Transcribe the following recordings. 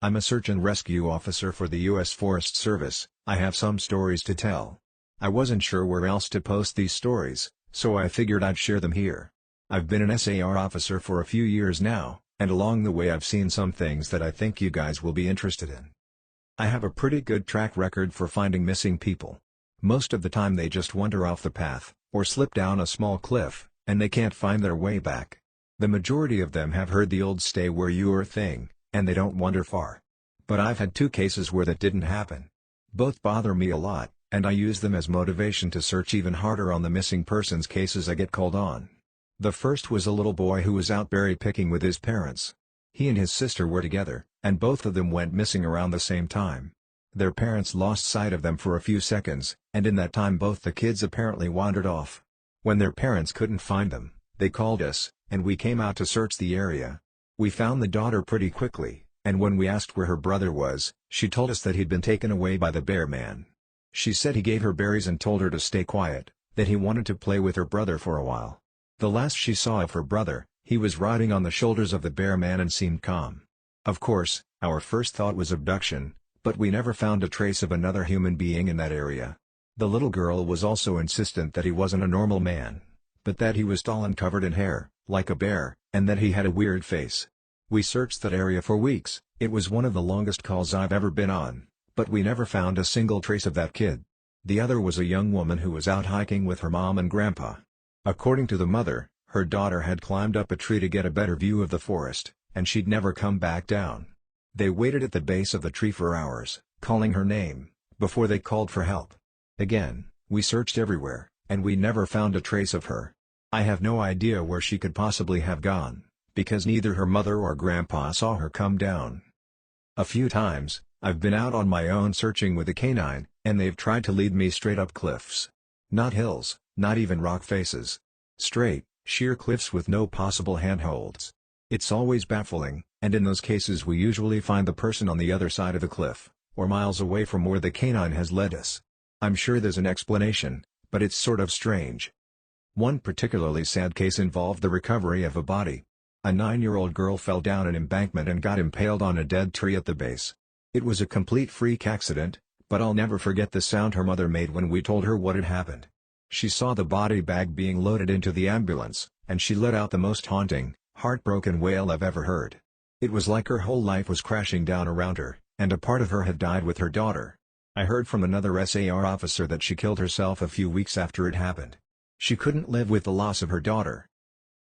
I'm a search and rescue officer for the U.S. Forest Service. I have some stories to tell. I wasn't sure where else to post these stories, so I figured I'd share them here. I've been an SAR officer for a few years now, and along the way I've seen some things that I think you guys will be interested in. I have a pretty good track record for finding missing people. Most of the time they just wander off the path, or slip down a small cliff, and they can't find their way back. The majority of them have heard the old stay where you are thing, and they don't wander far. But I've had 2 cases where that didn't happen. Both bother me a lot, and I use them as motivation to search even harder on the missing persons cases I get called on. The first was a little boy who was out berry picking with his parents. He and his sister were together, and both of them went missing around the same time. Their parents lost sight of them for a few seconds, and in that time both the kids apparently wandered off. When their parents couldn't find them, they called us, and we came out to search the area. We found the daughter pretty quickly, and when we asked where her brother was, she told us that he'd been taken away by the bear man. She said he gave her berries and told her to stay quiet, that he wanted to play with her brother for a while. The last she saw of her brother, he was riding on the shoulders of the bear man and seemed calm. Of course, our first thought was abduction, but we never found a trace of another human being in that area. The little girl was also insistent that he wasn't a normal man, but that he was tall and covered in hair, like a bear, and that he had a weird face. We searched that area for weeks. It was one of the longest calls I've ever been on, but we never found a single trace of that kid. The other was a young woman who was out hiking with her mom and grandpa. According to the mother, her daughter had climbed up a tree to get a better view of the forest, and she'd never come back down. They waited at the base of the tree for hours, calling her name, before they called for help. Again, we searched everywhere, and we never found a trace of her. I have no idea where she could possibly have gone, because neither her mother or grandpa saw her come down. A few times, I've been out on my own searching with a canine, and they've tried to lead me straight up cliffs. Not hills, not even rock faces. Straight, sheer cliffs with no possible handholds. It's always baffling, and in those cases we usually find the person on the other side of the cliff, or miles away from where the canine has led us. I'm sure there's an explanation, but it's sort of strange. One particularly sad case involved the recovery of a body. A 9-year-old girl fell down an embankment and got impaled on a dead tree at the base. It was a complete freak accident, but I'll never forget the sound her mother made when we told her what had happened. She saw the body bag being loaded into the ambulance, and she let out the most haunting, heartbroken wail I've ever heard. It was like her whole life was crashing down around her, and a part of her had died with her daughter. I heard from another SAR officer that she killed herself a few weeks after it happened. She couldn't live with the loss of her daughter.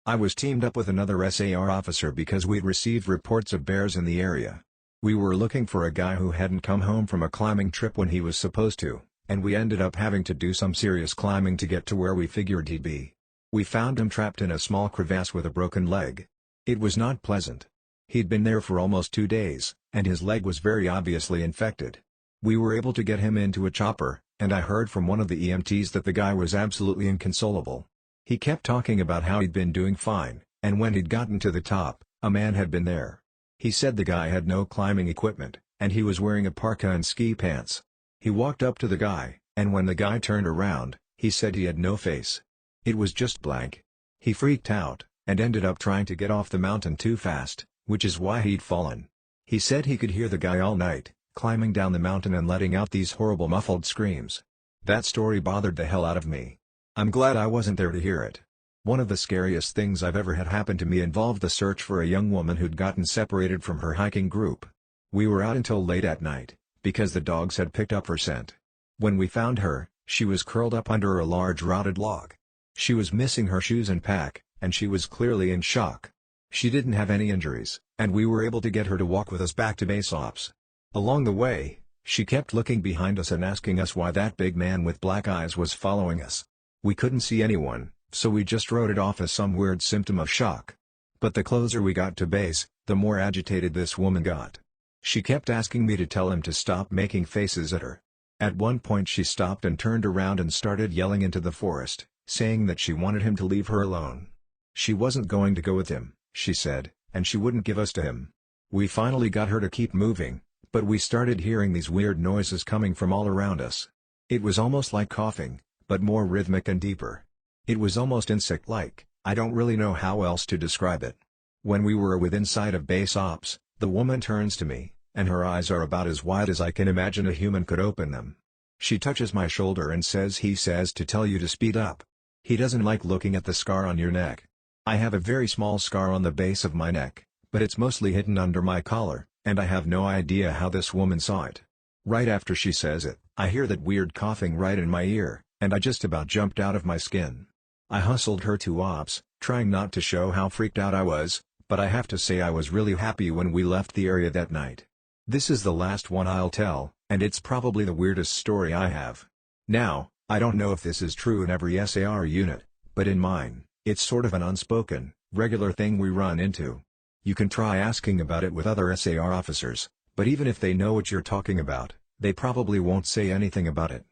I was teamed up with another SAR officer because we'd received reports of bears in the area. We were looking for a guy who hadn't come home from a climbing trip when he was supposed to, and we ended up having to do some serious climbing to get to where we figured he'd be. We found him trapped in a small crevasse with a broken leg. It was not pleasant. He'd been there for almost 2 days, and his leg was very obviously infected. We were able to get him into a chopper, and I heard from one of the EMTs that the guy was absolutely inconsolable. He kept talking about how he'd been doing fine, and when he'd gotten to the top, a man had been there. He said the guy had no climbing equipment, and he was wearing a parka and ski pants. He walked up to the guy, and when the guy turned around, he said he had no face. It was just blank. He freaked out, and ended up trying to get off the mountain too fast, which is why he'd fallen. He said he could hear the guy all night, climbing down the mountain and letting out these horrible muffled screams. That story bothered the hell out of me. I'm glad I wasn't there to hear it. One of the scariest things I've ever had happen to me involved the search for a young woman who'd gotten separated from her hiking group. We were out until late at night, because the dogs had picked up her scent. When we found her, she was curled up under a large rotted log. She was missing her shoes and pack, and she was clearly in shock. She didn't have any injuries, and we were able to get her to walk with us back to base ops. Along the way, she kept looking behind us and asking us why that big man with black eyes was following us. We couldn't see anyone, so we just wrote it off as some weird symptom of shock. But the closer we got to base, the more agitated this woman got. She kept asking me to tell him to stop making faces at her. At one point she stopped and turned around and started yelling into the forest, saying that she wanted him to leave her alone. She wasn't going to go with him, she said, and she wouldn't give us to him. We finally got her to keep moving, but we started hearing these weird noises coming from all around us. It was almost like coughing, but more rhythmic and deeper. It was almost insect-like. I don't really know how else to describe it. When we were within sight of base ops, the woman turns to me, and her eyes are about as wide as I can imagine a human could open them. She touches my shoulder and says he says to tell you to speed up. He doesn't like looking at the scar on your neck. I have a very small scar on the base of my neck, but it's mostly hidden under my collar, and I have no idea how this woman saw it. Right after she says it, I hear that weird coughing right in my ear, and I just about jumped out of my skin. I hustled her to ops, trying not to show how freaked out I was, but I have to say I was really happy when we left the area that night. This is the last one I'll tell, and it's probably the weirdest story I have. Now, I don't know if this is true in every SAR unit, but in mine, it's sort of an unspoken, regular thing we run into. You can try asking about it with other SAR officers, but even if they know what you're talking about, they probably won't say anything about it.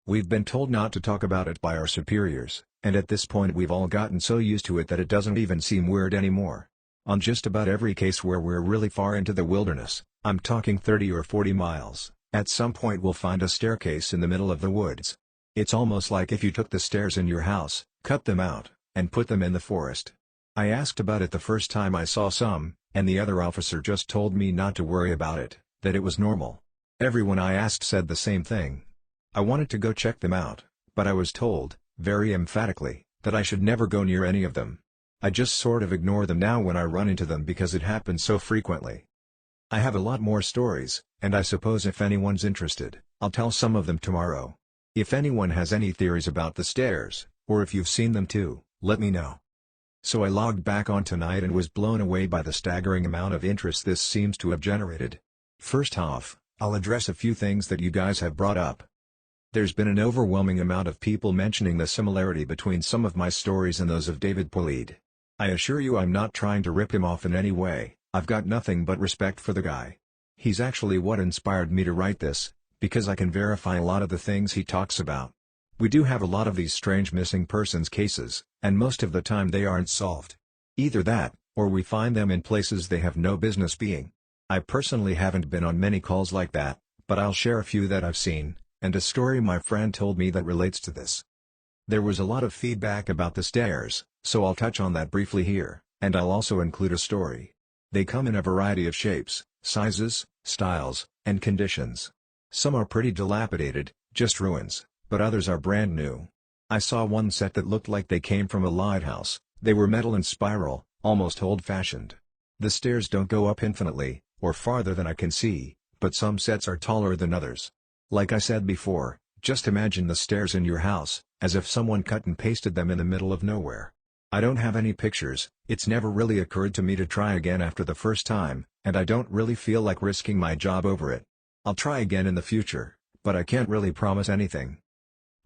We've been told not to talk about it by our superiors, and at this point we've all gotten so used to it that it doesn't even seem weird anymore. On just about every case where we're really far into the wilderness, I'm talking 30 or 40 miles, at some point we'll find a staircase in the middle of the woods. It's almost like if you took the stairs in your house, cut them out, and put them in the forest. I asked about it the first time I saw some, and the other officer just told me not to worry about it, that it was normal. Everyone I asked said the same thing. I wanted to go check them out, but I was told, very emphatically, that I should never go near any of them. I just sort of ignore them now when I run into them because it happens so frequently. I have a lot more stories, and I suppose if anyone's interested, I'll tell some of them tomorrow. If anyone has any theories about the stairs, or if you've seen them too, let me know. So I logged back on tonight and was blown away by the staggering amount of interest this seems to have generated. First off, I'll address a few things that you guys have brought up. There's been an overwhelming amount of people mentioning the similarity between some of my stories and those of David Polide. I assure you I'm not trying to rip him off in any way, I've got nothing but respect for the guy. He's actually what inspired me to write this, because I can verify a lot of the things he talks about. We do have a lot of these strange missing persons cases, and most of the time they aren't solved. Either that, or we find them in places they have no business being. I personally haven't been on many calls like that, but I'll share a few that I've seen, and a story my friend told me that relates to this. There was a lot of feedback about the stairs, so I'll touch on that briefly here, and I'll also include a story. They come in a variety of shapes, sizes, styles, and conditions. Some are pretty dilapidated, just ruins, but others are brand new. I saw one set that looked like they came from a lighthouse. They were metal and spiral, almost old-fashioned. The stairs don't go up infinitely, or farther than I can see, but some sets are taller than others. Like I said before, just imagine the stairs in your house, as if someone cut and pasted them in the middle of nowhere. I don't have any pictures, it's never really occurred to me to try again after the first time, and I don't really feel like risking my job over it. I'll try again in the future, but I can't really promise anything.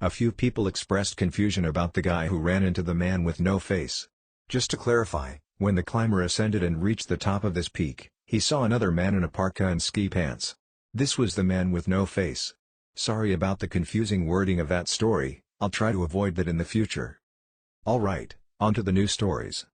A few people expressed confusion about the guy who ran into the man with no face. Just to clarify, when the climber ascended and reached the top of this peak, he saw another man in a parka and ski pants. This was the man with no face. Sorry about the confusing wording of that story, I'll try to avoid that in the future. Alright, on to the new stories.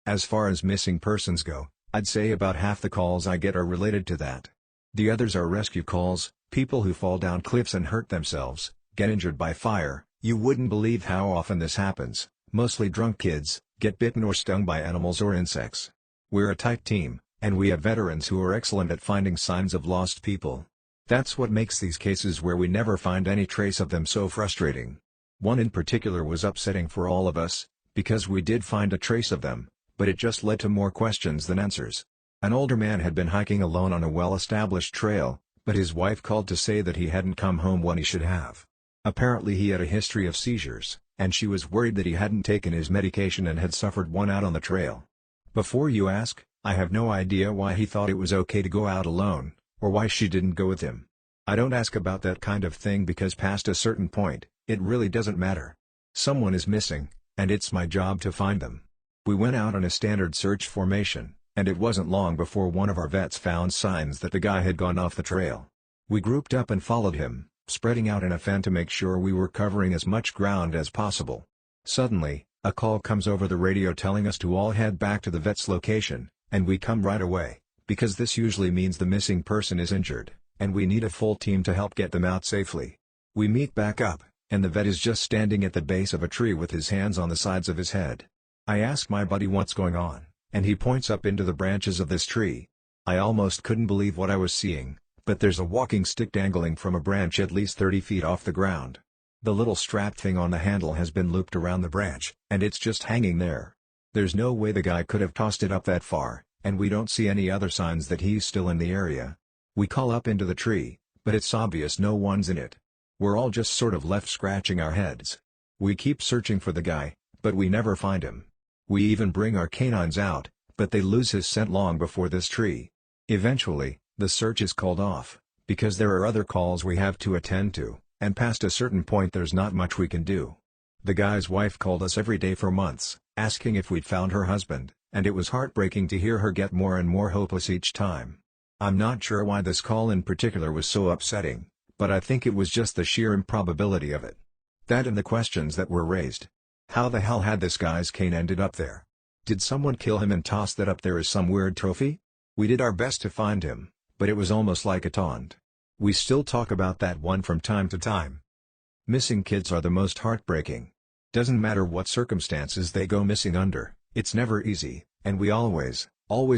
As far as missing persons go, I'd say about half the calls I get are related to that. The others are rescue calls, people who fall down cliffs and hurt themselves, get injured by fire. You wouldn't believe how often this happens, mostly drunk kids, get bitten or stung by animals or insects. We're a tight team, and we have veterans who are excellent at finding signs of lost people. That's what makes these cases where we never find any trace of them so frustrating. One in particular was upsetting for all of us, because we did find a trace of them, but it just led to more questions than answers. An older man had been hiking alone on a well-established trail, but his wife called to say that he hadn't come home when he should have. Apparently he had a history of seizures, and she was worried that he hadn't taken his medication and had suffered one out on the trail. Before you ask, I have no idea why he thought it was okay to go out alone, or why she didn't go with him. I don't ask about that kind of thing because past a certain point, it really doesn't matter. Someone is missing, and it's my job to find them. We went out on a standard search formation, and it wasn't long before one of our vets found signs that the guy had gone off the trail. We grouped up and followed him, spreading out in a fan to make sure we were covering as much ground as possible. Suddenly, a call comes over the radio telling us to all head back to the vet's location, and we come right away, because this usually means the missing person is injured, and we need a full team to help get them out safely. We meet back up, and the vet is just standing at the base of a tree with his hands on the sides of his head. I ask my buddy what's going on, and he points up into the branches of this tree. I almost couldn't believe what I was seeing, but there's a walking stick dangling from a branch at least 30 feet off the ground. The little strap thing on the handle has been looped around the branch, and it's just hanging there. There's no way the guy could have tossed it up that far, and we don't see any other signs that he's still in the area. We call up into the tree, but it's obvious no one's in it. We're all just sort of left scratching our heads. We keep searching for the guy, but we never find him. We even bring our canines out, but they lose his scent long before this tree. Eventually, the search is called off, because there are other calls we have to attend to, and past a certain point there's not much we can do. The guy's wife called us every day for months, asking if we'd found her husband, and it was heartbreaking to hear her get more and more hopeless each time. I'm not sure why this call in particular was so upsetting, but I think it was just the sheer improbability of it. That and the questions that were raised. How the hell had this guy's cane ended up there? Did someone kill him and toss that up there as some weird trophy? We did our best to find him, but it was almost like a taunt. We still talk about that one from time to time. Missing kids are the most heartbreaking. Doesn't matter what circumstances they go missing under, it's never easy, and we always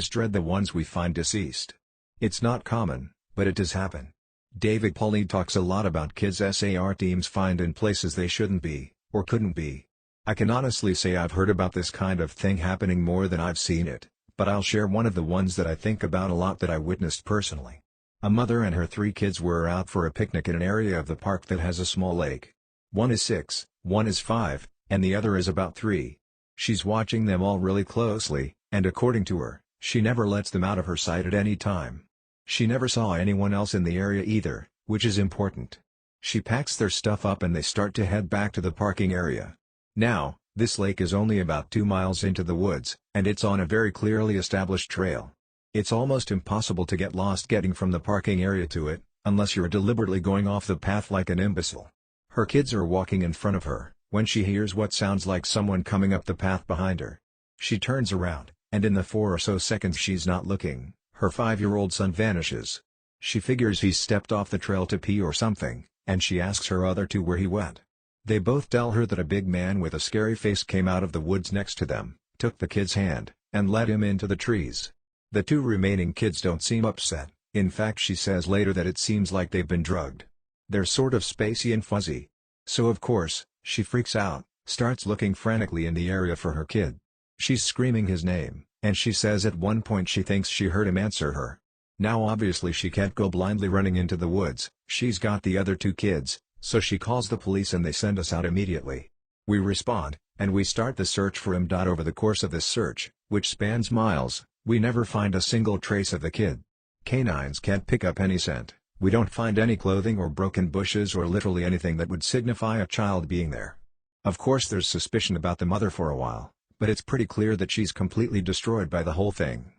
dread the ones we find deceased. It's not common, but it does happen. David Pauly talks a lot about kids SAR teams find in places they shouldn't be, or couldn't be. I can honestly say I've heard about this kind of thing happening more than I've seen it, but I'll share one of the ones that I think about a lot that I witnessed personally. A mother and her 3 kids were out for a picnic in an area of the park that has a small lake. One is 6, one is 5, and the other is about 3. She's watching them all really closely, and according to her, she never lets them out of her sight at any time. She never saw anyone else in the area either, which is important. She packs their stuff up and they start to head back to the parking area. Now, this lake is only about 2 miles into the woods, and it's on a very clearly established trail. It's almost impossible to get lost getting from the parking area to it, unless you're deliberately going off the path like an imbecile. Her kids are walking in front of her, when she hears what sounds like someone coming up the path behind her. She turns around, and in the 4 or so seconds she's not looking, her 5-year-old son vanishes. She figures he's stepped off the trail to pee or something, and she asks her other 2 where he went. They both tell her that a big man with a scary face came out of the woods next to them, took the kid's hand, and led him into the trees. The 2 remaining kids don't seem upset, in fact she says later that it seems like they've been drugged. They're sort of spacey and fuzzy. So of course, she freaks out, starts looking frantically in the area for her kid. She's screaming his name, and she says at one point she thinks she heard him answer her. Now obviously she can't go blindly running into the woods, she's got the other 2 kids, so she calls the police and they send us out immediately. We respond, and we start the search for him. Over the course of this search, which spans miles, we never find a single trace of the kid. Canines can't pick up any scent, we don't find any clothing or broken bushes or literally anything that would signify a child being there. Of course there's suspicion about the mother for a while, but it's pretty clear that she's completely destroyed by the whole thing.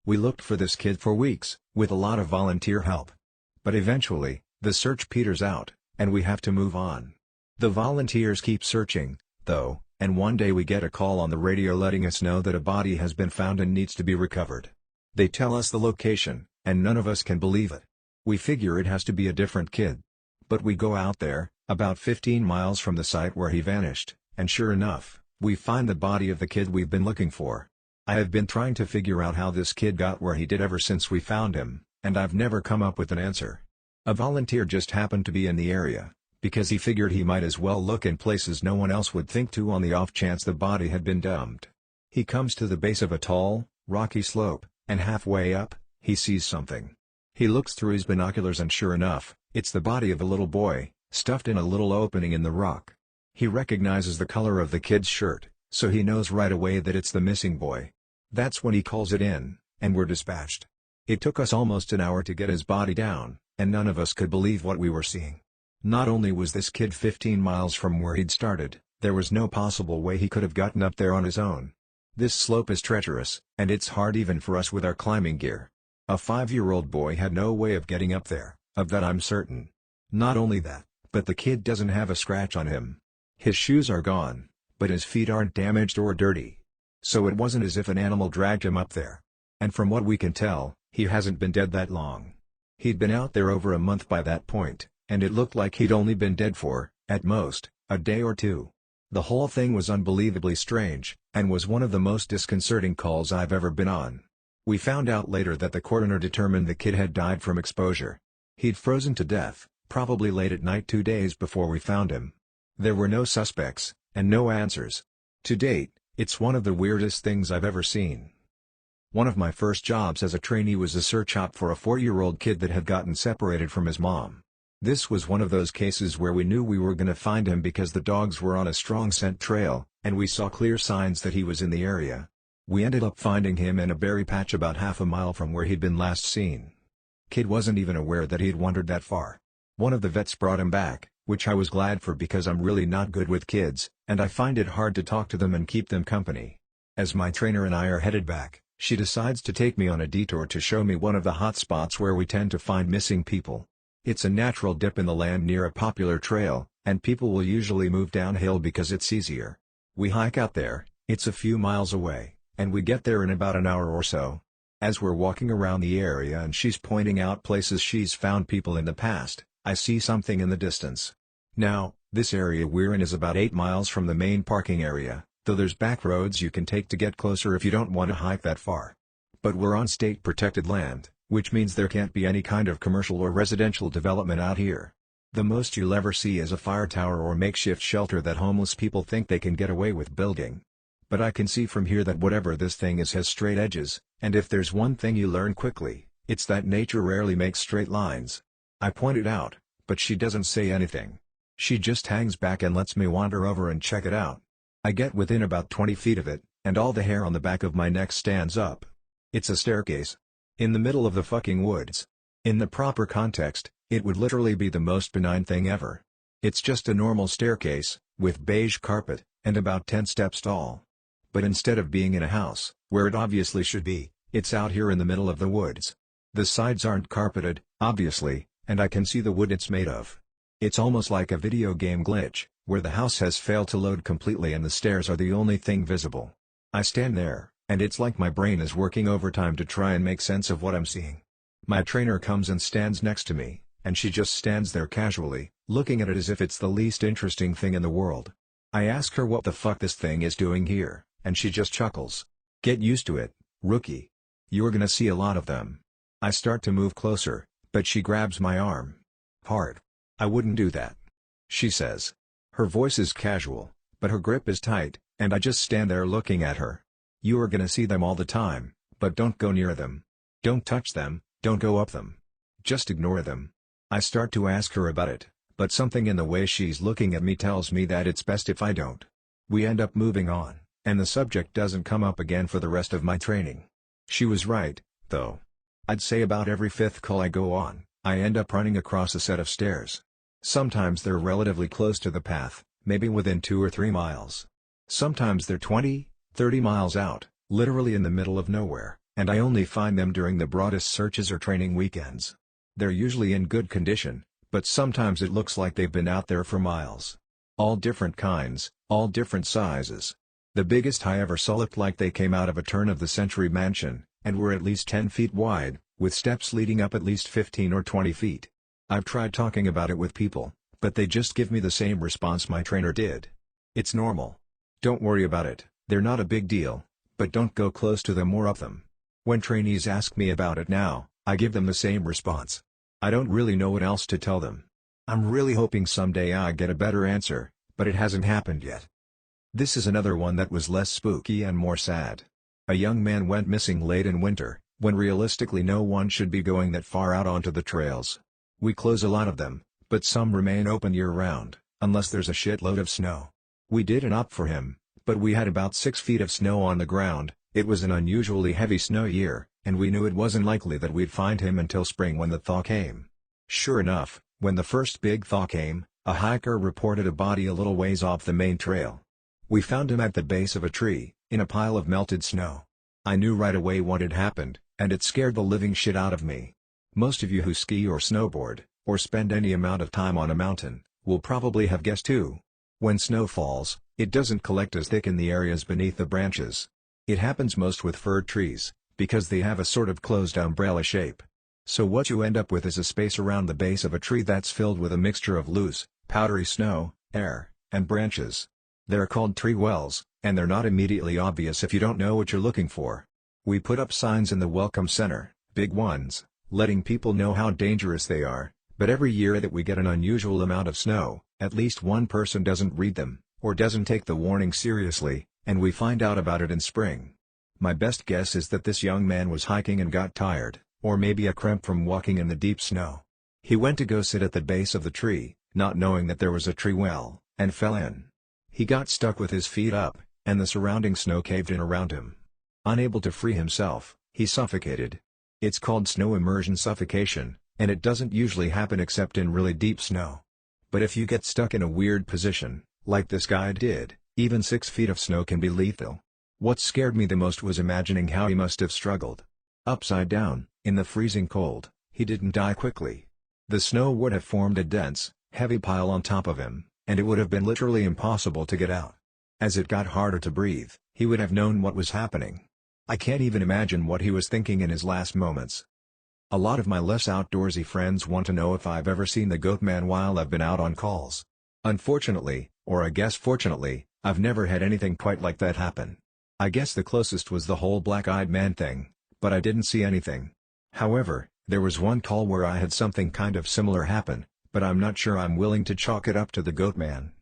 We looked for this kid for weeks, with a lot of volunteer help. But eventually, the search peters out, and we have to move on. The volunteers keep searching, though, and one day we get a call on the radio letting us know that a body has been found and needs to be recovered. They tell us the location, and none of us can believe it. We figure it has to be a different kid. But we go out there, about 15 miles from the site where he vanished, and sure enough, we find the body of the kid we've been looking for. I have been trying to figure out how this kid got where he did ever since we found him, and I've never come up with an answer. A volunteer just happened to be in the area, because he figured he might as well look in places no one else would think to on the off chance the body had been dumped. He comes to the base of a tall, rocky slope, and halfway up, he sees something. He looks through his binoculars and sure enough, it's the body of a little boy, stuffed in a little opening in the rock. He recognizes the color of the kid's shirt, so he knows right away that it's the missing boy. That's when he calls it in, and we're dispatched. It took us almost an hour to get his body down, and none of us could believe what we were seeing. Not only was this kid 15 miles from where he'd started, there was no possible way he could have gotten up there on his own. This slope is treacherous, and it's hard even for us with our climbing gear. A 5-year-old boy had no way of getting up there, of that I'm certain. Not only that, but the kid doesn't have a scratch on him. His shoes are gone, but his feet aren't damaged or dirty. So it wasn't as if an animal dragged him up there. And from what we can tell, he hasn't been dead that long. He'd been out there over a month by that point, and it looked like he'd only been dead for, at most, a day or 2. The whole thing was unbelievably strange, and was one of the most disconcerting calls I've ever been on. We found out later that the coroner determined the kid had died from exposure. He'd frozen to death, probably late at night 2 days before we found him. There were no suspects, and no answers. To date, it's one of the weirdest things I've ever seen. One of my first jobs as a trainee was a search op for a 4-year-old kid that had gotten separated from his mom. This was one of those cases where we knew we were gonna find him because the dogs were on a strong scent trail, and we saw clear signs that he was in the area. We ended up finding him in a berry patch about half a mile from where he'd been last seen. Kid wasn't even aware that he'd wandered that far. One of the vets brought him back, which I was glad for because I'm really not good with kids, and I find it hard to talk to them and keep them company. As my trainer and I are headed back, she decides to take me on a detour to show me one of the hot spots where we tend to find missing people. It's a natural dip in the land near a popular trail, and people will usually move downhill because it's easier. We hike out there, it's a few miles away, and we get there in about an hour or so. As we're walking around the area and she's pointing out places she's found people in the past, I see something in the distance. Now, this area we're in is about 8 miles from the main parking area, though there's back roads you can take to get closer if you don't want to hike that far. But we're on state-protected land, which means there can't be any kind of commercial or residential development out here. The most you'll ever see is a fire tower or makeshift shelter that homeless people think they can get away with building. But I can see from here that whatever this thing is has straight edges, and if there's one thing you learn quickly, it's that nature rarely makes straight lines. I point it out, but she doesn't say anything. She just hangs back and lets me wander over and check it out. I get within about 20 feet of it, and all the hair on the back of my neck stands up. It's a staircase. In the middle of the fucking woods. In the proper context, it would literally be the most benign thing ever. It's just a normal staircase, with beige carpet, and about 10 steps tall. But instead of being in a house, where it obviously should be, it's out here in the middle of the woods. The sides aren't carpeted, obviously, and I can see the wood it's made of. It's almost like a video game glitch, where the house has failed to load completely and the stairs are the only thing visible. I stand there, and it's like my brain is working overtime to try and make sense of what I'm seeing. My trainer comes and stands next to me, and she just stands there casually, looking at it as if it's the least interesting thing in the world. I ask her what the fuck this thing is doing here, and she just chuckles. Get used to it, rookie. You're gonna see a lot of them. I start to move closer, but she grabs my arm. Hard. I wouldn't do that, she says. Her voice is casual, but her grip is tight, and I just stand there looking at her. You are gonna see them all the time, but don't go near them. Don't touch them, don't go up them. Just ignore them. I start to ask her about it, but something in the way she's looking at me tells me that it's best if I don't. We end up moving on, and the subject doesn't come up again for the rest of my training. She was right, though. I'd say about every 5th call I go on, I end up running across a set of stairs. Sometimes they're relatively close to the path, maybe within 2 or 3 miles. Sometimes they're 20, 30 miles out, literally in the middle of nowhere, and I only find them during the broadest searches or training weekends. They're usually in good condition, but sometimes it looks like they've been out there for miles. All different kinds, all different sizes. The biggest I ever saw looked like they came out of a turn-of-the-century mansion, and were at least 10 feet wide, with steps leading up at least 15 or 20 feet. I've tried talking about it with people, but they just give me the same response my trainer did. It's normal. Don't worry about it, they're not a big deal, but don't go close to them or up them. When trainees ask me about it now, I give them the same response. I don't really know what else to tell them. I'm really hoping someday I get a better answer, but it hasn't happened yet. This is another one that was less spooky and more sad. A young man went missing late in winter, when realistically no one should be going that far out onto the trails. We close a lot of them, but some remain open year-round, unless there's a shitload of snow. We did an op for him, but we had about 6 feet of snow on the ground. It was an unusually heavy snow year, and we knew it wasn't likely that we'd find him until spring when the thaw came. Sure enough, when the first big thaw came, a hiker reported a body a little ways off the main trail. We found him at the base of a tree, in a pile of melted snow. I knew right away what had happened, and it scared the living shit out of me. Most of you who ski or snowboard, or spend any amount of time on a mountain, will probably have guessed too. When snow falls, it doesn't collect as thick in the areas beneath the branches. It happens most with fir trees, because they have a sort of closed umbrella shape. So what you end up with is a space around the base of a tree that's filled with a mixture of loose, powdery snow, air, and branches. They're called tree wells, and they're not immediately obvious if you don't know what you're looking for. We put up signs in the welcome center, big ones, letting people know how dangerous they are, but every year that we get an unusual amount of snow, at least one person doesn't read them, or doesn't take the warning seriously, and we find out about it in spring. My best guess is that this young man was hiking and got tired, or maybe a cramp from walking in the deep snow. He went to go sit at the base of the tree, not knowing that there was a tree well, and fell in. He got stuck with his feet up, and the surrounding snow caved in around him. Unable to free himself, he suffocated. It's called snow immersion suffocation, and it doesn't usually happen except in really deep snow. But if you get stuck in a weird position, like this guy did, even 6 feet of snow can be lethal. What scared me the most was imagining how he must have struggled. Upside down, in the freezing cold, he didn't die quickly. The snow would have formed a dense, heavy pile on top of him, and it would have been literally impossible to get out. As it got harder to breathe, he would have known what was happening. I can't even imagine what he was thinking in his last moments. A lot of my less outdoorsy friends want to know if I've ever seen the goat man while I've been out on calls. Unfortunately, or I guess fortunately, I've never had anything quite like that happen. I guess the closest was the whole black-eyed man thing, but I didn't see anything. However, there was one call where I had something kind of similar happen, but I'm not sure I'm willing to chalk it up to the goat man.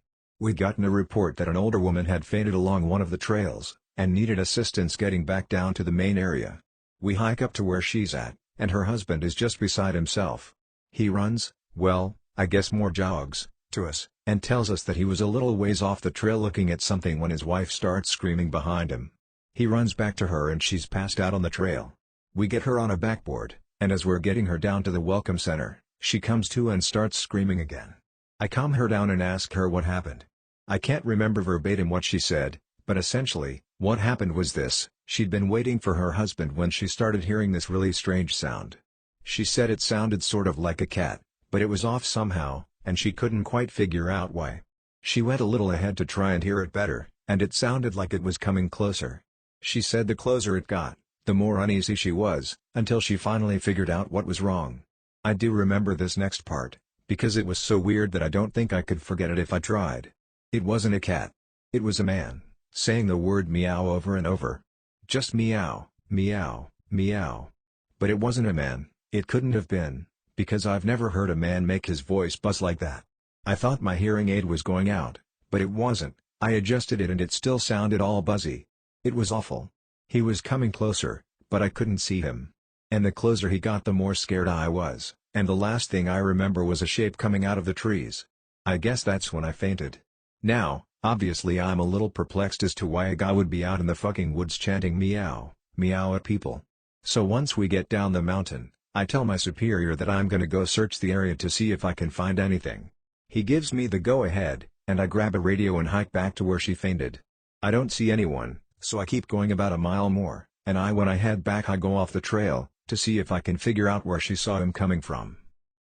We'd gotten a report that an older woman had fainted along one of the trails, and needed assistance getting back down to the main area. We hike up to where she's at, and her husband is just beside himself. He runs, well, I guess more jogs, to us, and tells us that he was a little ways off the trail looking at something when his wife starts screaming behind him. He runs back to her and she's passed out on the trail. We get her on a backboard, and as we're getting her down to the welcome center, she comes to and starts screaming again. I calm her down and ask her what happened. I can't remember verbatim what she said, but essentially, what happened was this: she'd been waiting for her husband when she started hearing this really strange sound. She said it sounded sort of like a cat, but it was off somehow, and she couldn't quite figure out why. She went a little ahead to try and hear it better, and it sounded like it was coming closer. She said the closer it got, the more uneasy she was, until she finally figured out what was wrong. I do remember this next part, because it was so weird that I don't think I could forget it if I tried. It wasn't a cat. It was a man, saying the word meow over and over. Just meow, meow, meow. But it wasn't a man, it couldn't have been, because I've never heard a man make his voice buzz like that. I thought my hearing aid was going out, but it wasn't. I adjusted it and it still sounded all buzzy. It was awful. He was coming closer, but I couldn't see him. And the closer he got, the more scared I was, and the last thing I remember was a shape coming out of the trees. I guess that's when I fainted. Now, obviously I'm a little perplexed as to why a guy would be out in the fucking woods chanting meow, meow at people. So once we get down the mountain, I tell my superior that I'm gonna go search the area to see if I can find anything. He gives me the go-ahead, and I grab a radio and hike back to where she fainted. I don't see anyone, so I keep going about a mile more, and when I head back I go off the trail, to see if I can figure out where she saw him coming from.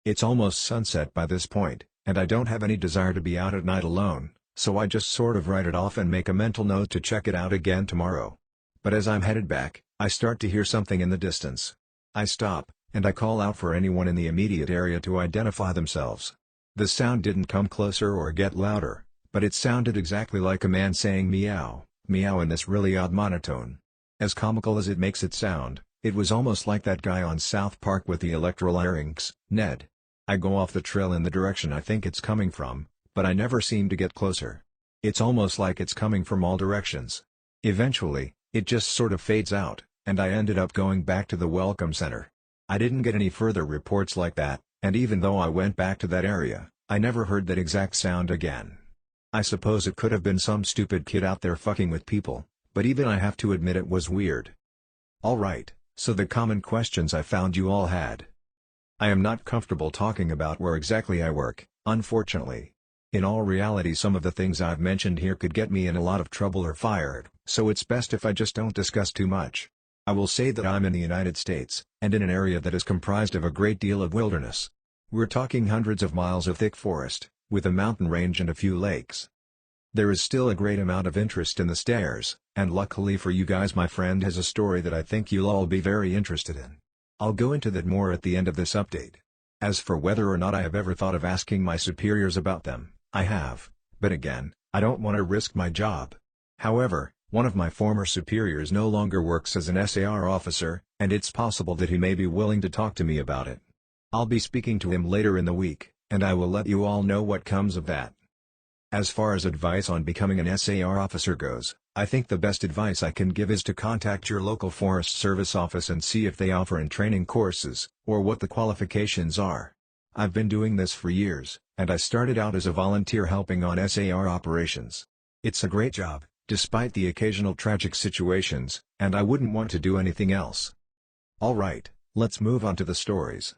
It's almost sunset by this point, and I don't have any desire to be out at night alone, so I just sort of write it off and make a mental note to check it out again tomorrow. But as I'm headed back, I start to hear something in the distance. I stop, and I call out for anyone in the immediate area to identify themselves. The sound didn't come closer or get louder, but it sounded exactly like a man saying meow, meow in this really odd monotone. As comical as it makes it sound, it was almost like that guy on South Park with the electrolarynx, Ned. I go off the trail in the direction I think it's coming from, but I never seem to get closer. It's almost like it's coming from all directions. Eventually, it just sort of fades out, and I ended up going back to the welcome center. I didn't get any further reports like that, and even though I went back to that area, I never heard that exact sound again. I suppose it could have been some stupid kid out there fucking with people, but even I have to admit it was weird. Alright, so the common questions I found you all had. I am not comfortable talking about where exactly I work, unfortunately. In all reality, some of the things I've mentioned here could get me in a lot of trouble or fired, so it's best if I just don't discuss too much. I will say that I'm in the United States, and in an area that is comprised of a great deal of wilderness. We're talking hundreds of miles of thick forest, with a mountain range and a few lakes. There is still a great amount of interest in the stairs, and luckily for you guys my friend has a story that I think you'll all be very interested in. I'll go into that more at the end of this update. As for whether or not I have ever thought of asking my superiors about them, I have, but again, I don't want to risk my job. However, One of my former superiors no longer works as an SAR officer, and it's possible that he may be willing to talk to me about it. I'll be speaking to him later in the week, and I will let you all know what comes of that. As far as advice on becoming an SAR officer goes, I think the best advice I can give is to contact your local Forest Service office and see if they offer in-training courses, or what the qualifications are. I've been doing this for years, and I started out as a volunteer helping on SAR operations. It's a great job, despite the occasional tragic situations, and I wouldn't want to do anything else. Alright, let's move on to the stories.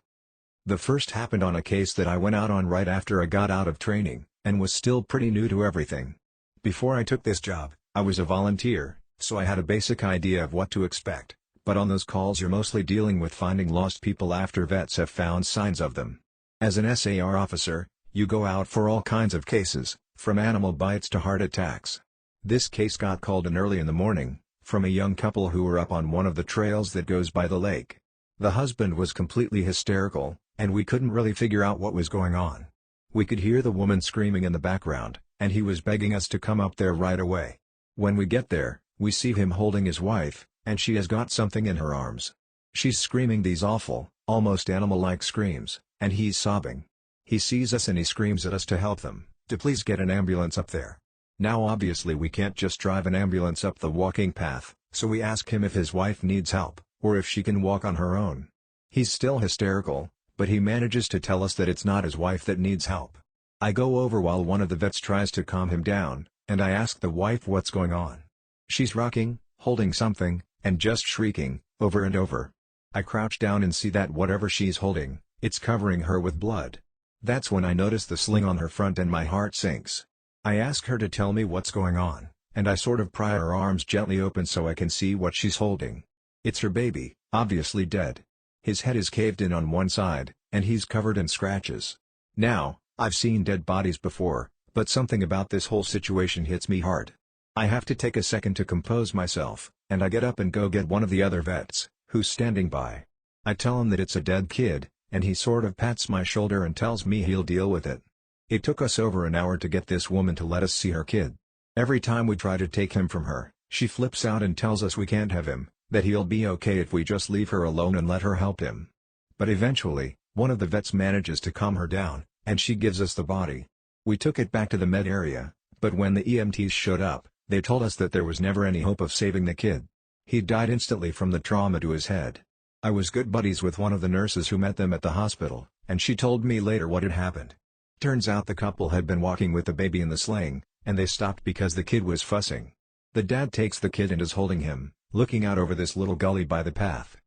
The first happened on a case that I went out on right after I got out of training, and was still pretty new to everything. Before I took this job, I was a volunteer, so I had a basic idea of what to expect, but on those calls you're mostly dealing with finding lost people after vets have found signs of them. As an SAR officer, you go out for all kinds of cases, from animal bites to heart attacks. This case got called in early in the morning, from a young couple who were up on one of the trails that goes by the lake. The husband was completely hysterical, and we couldn't really figure out what was going on. We could hear the woman screaming in the background, and he was begging us to come up there right away. When we get there, we see him holding his wife, and she has got something in her arms. She's screaming these awful, almost animal-like screams, and he's sobbing. He sees us and he screams at us to help them, to please get an ambulance up there. Now obviously we can't just drive an ambulance up the walking path, so we ask him if his wife needs help, or if she can walk on her own. He's still hysterical, but he manages to tell us that it's not his wife that needs help. I go over while one of the vets tries to calm him down, and I ask the wife what's going on. She's rocking, holding something, and just shrieking, over and over. I crouch down and see that whatever she's holding, it's covering her with blood. That's when I notice the sling on her front and my heart sinks. I ask her to tell me what's going on, and I sort of pry her arms gently open so I can see what she's holding. It's her baby, obviously dead. His head is caved in on one side, and he's covered in scratches. Now, I've seen dead bodies before, but something about this whole situation hits me hard. I have to take a second to compose myself, and I get up and go get one of the other vets, who's standing by. I tell him that it's a dead kid, and he sort of pats my shoulder and tells me he'll deal with it. It took us over an hour to get this woman to let us see her kid. Every time we try to take him from her, she flips out and tells us we can't have him, that he'll be okay if we just leave her alone and let her help him. But eventually, one of the vets manages to calm her down, and she gives us the body. We took it back to the med area, but when the EMTs showed up, they told us that there was never any hope of saving the kid. He died instantly from the trauma to his head. I was good buddies with one of the nurses who met them at the hospital, and she told me later what had happened. Turns out the couple had been walking with the baby in the sling, and they stopped because the kid was fussing. The dad takes the kid and is holding him, looking out over this little gully by the path.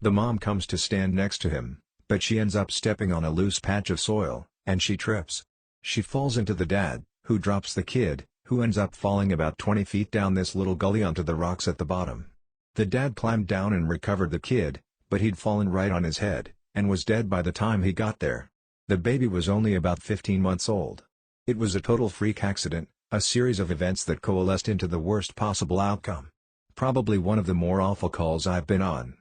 The mom comes to stand next to him, but she ends up stepping on a loose patch of soil, and she trips. She falls into the dad, who drops the kid, who ends up falling about 20 feet down this little gully onto the rocks at the bottom. The dad climbed down and recovered the kid, but he'd fallen right on his head, and was dead by the time he got there. The baby was only about 15 months old. It was a total freak accident, a series of events that coalesced into the worst possible outcome. Probably one of the more awful calls I've been on.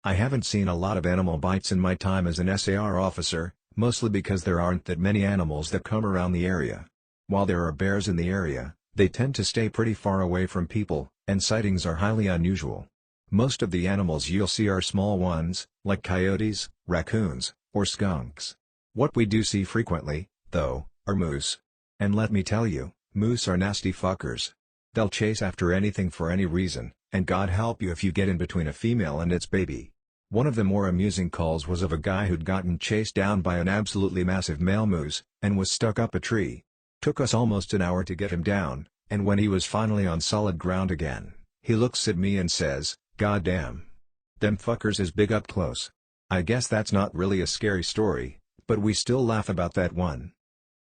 I haven't seen a lot of animal bites in my time as an SAR officer, mostly because there aren't that many animals that come around the area. While there are bears in the area, they tend to stay pretty far away from people, and sightings are highly unusual. Most of the animals you'll see are small ones, like coyotes, raccoons, or skunks. What we do see frequently, though, are moose. And let me tell you, moose are nasty fuckers. They'll chase after anything for any reason, and God help you if you get in between a female and its baby. One of the more amusing calls was of a guy who'd gotten chased down by an absolutely massive male moose, and was stuck up a tree. Took us almost an hour to get him down, and when he was finally on solid ground again, he looks at me and says, "God damn. Them fuckers is big up close." I guess that's not really a scary story, but we still laugh about that one.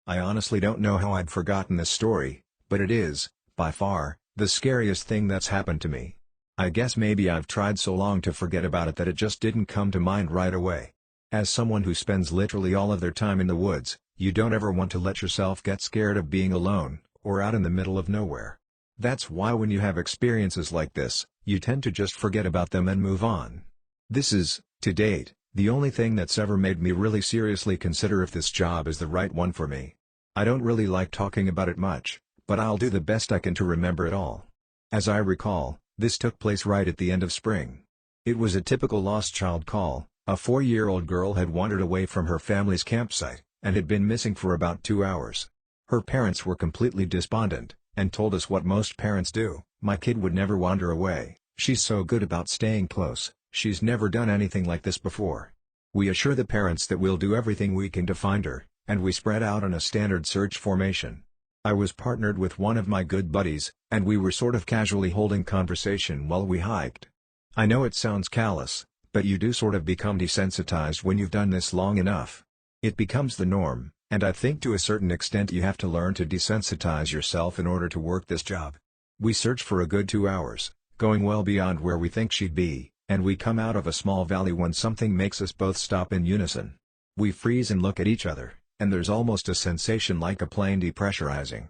I honestly don't know how I'd forgotten this story, but it is, by far, the scariest thing that's happened to me. I guess maybe I've tried so long to forget about it that it just didn't come to mind right away. As someone who spends literally all of their time in the woods, you don't ever want to let yourself get scared of being alone, or out in the middle of nowhere. That's why when you have experiences like this, you tend to just forget about them and move on. This is, to date, the only thing that's ever made me really seriously consider if this job is the right one for me. I don't really like talking about it much, but I'll do the best I can to remember it all. As I recall, this took place right at the end of spring. It was a typical lost child call. A 4-year-old girl had wandered away from her family's campsite, and had been missing for about 2 hours. Her parents were completely despondent, and told us what most parents do: "My kid would never wander away, she's so good about staying close, she's never done anything like this before." We assure the parents that we'll do everything we can to find her, and we spread out on a standard search formation. I was partnered with one of my good buddies, and we were sort of casually holding conversation while we hiked. I know it sounds callous, but you do sort of become desensitized when you've done this long enough. It becomes the norm, and I think to a certain extent you have to learn to desensitize yourself in order to work this job. We search for a good 2 hours, going well beyond where we think she'd be, and we come out of a small valley when something makes us both stop in unison. We freeze and look at each other, and there's almost a sensation like a plane depressurizing.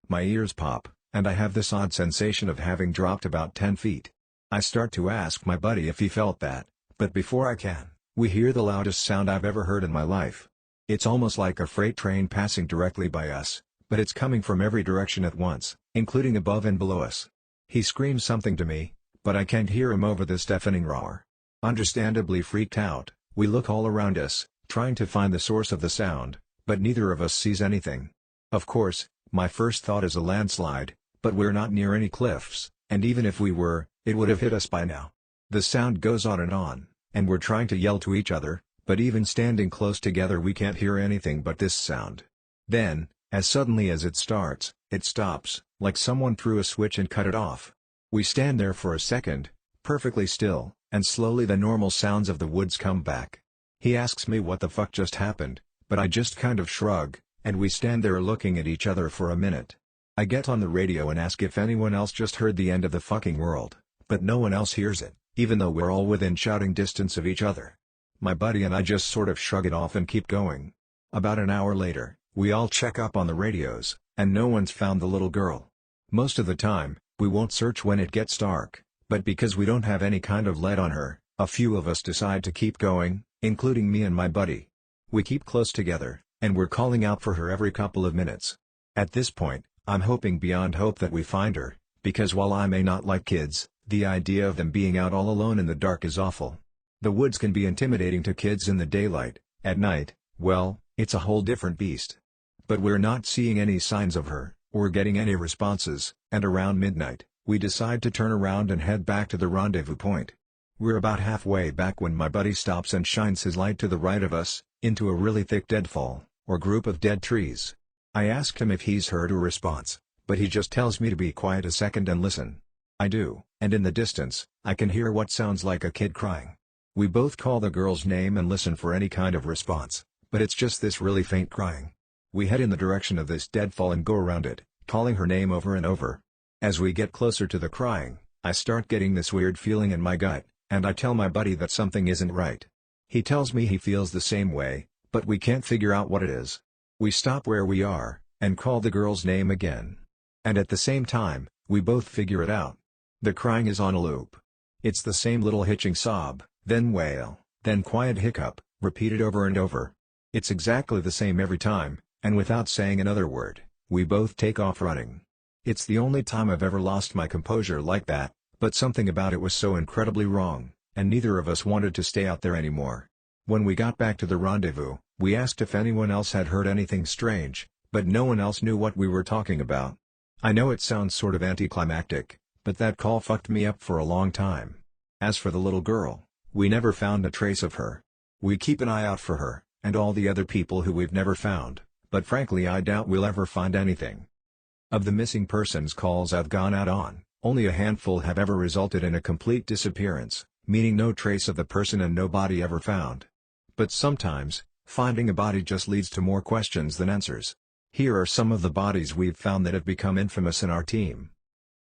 My ears pop, and I have this odd sensation of having dropped about 10 feet. I start to ask my buddy if he felt that, but before I can, we hear the loudest sound I've ever heard in my life. It's almost like a freight train passing directly by us, but it's coming from every direction at once, including above and below us. He screams something to me, but I can't hear him over this deafening roar. Understandably freaked out, we look all around us, trying to find the source of the sound, but neither of us sees anything. Of course, my first thought is a landslide, but we're not near any cliffs, and even if we were, it would have hit us by now. The sound goes on, and we're trying to yell to each other, but even standing close together we can't hear anything but this sound. Then, as suddenly as it starts, it stops, like someone threw a switch and cut it off. We stand there for a second, perfectly still, and slowly the normal sounds of the woods come back. He asks me what the fuck just happened, but I just kind of shrug, and we stand there looking at each other for a minute. I get on the radio and ask if anyone else just heard the end of the fucking world, but no one else hears it, even though we're all within shouting distance of each other. My buddy and I just sort of shrug it off and keep going. About an hour later, we all check up on the radios, and no one's found the little girl. Most of the time, we won't search when it gets dark, but because we don't have any kind of lead on her, a few of us decide to keep going, including me and my buddy. We keep close together, and we're calling out for her every couple of minutes. At this point, I'm hoping beyond hope that we find her, because while I may not like kids, the idea of them being out all alone in the dark is awful. The woods can be intimidating to kids in the daylight. At night, well, it's a whole different beast. But we're not seeing any signs of her, or getting any responses, and around midnight, we decide to turn around and head back to the rendezvous point. We're about halfway back when my buddy stops and shines his light to the right of us, into a really thick deadfall, or group of dead trees. I asked him if he's heard a response, but he just tells me to be quiet a second and listen. I do, and in the distance, I can hear what sounds like a kid crying. We both call the girl's name and listen for any kind of response, but it's just this really faint crying. We head in the direction of this deadfall and go around it, calling her name over and over. As we get closer to the crying, I start getting this weird feeling in my gut, and I tell my buddy that something isn't right. He tells me he feels the same way, but we can't figure out what it is. We stop where we are, and call the girl's name again. And at the same time, we both figure it out. The crying is on a loop. It's the same little hitching sob, then wail, then quiet hiccup, repeated over and over. It's exactly the same every time, and without saying another word, we both take off running. It's the only time I've ever lost my composure like that, but something about it was so incredibly wrong, and neither of us wanted to stay out there anymore. When we got back to the rendezvous, we asked if anyone else had heard anything strange, but no one else knew what we were talking about. I know it sounds sort of anticlimactic, but that call fucked me up for a long time. As for the little girl, we never found a trace of her. We keep an eye out for her, and all the other people who we've never found, but frankly I doubt we'll ever find anything. Of the missing persons calls I've gone out on, only a handful have ever resulted in a complete disappearance, meaning no trace of the person and no body ever found. But sometimes, finding a body just leads to more questions than answers. Here are some of the bodies we've found that have become infamous in our team.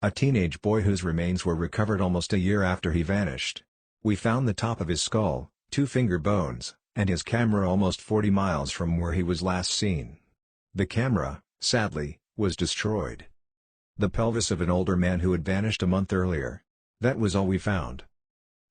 A teenage boy whose remains were recovered almost a year after he vanished. We found the top of his skull, 2 finger bones, and his camera almost 40 miles from where he was last seen. The camera, sadly, was destroyed. The pelvis of an older man who had vanished a month earlier. That was all we found.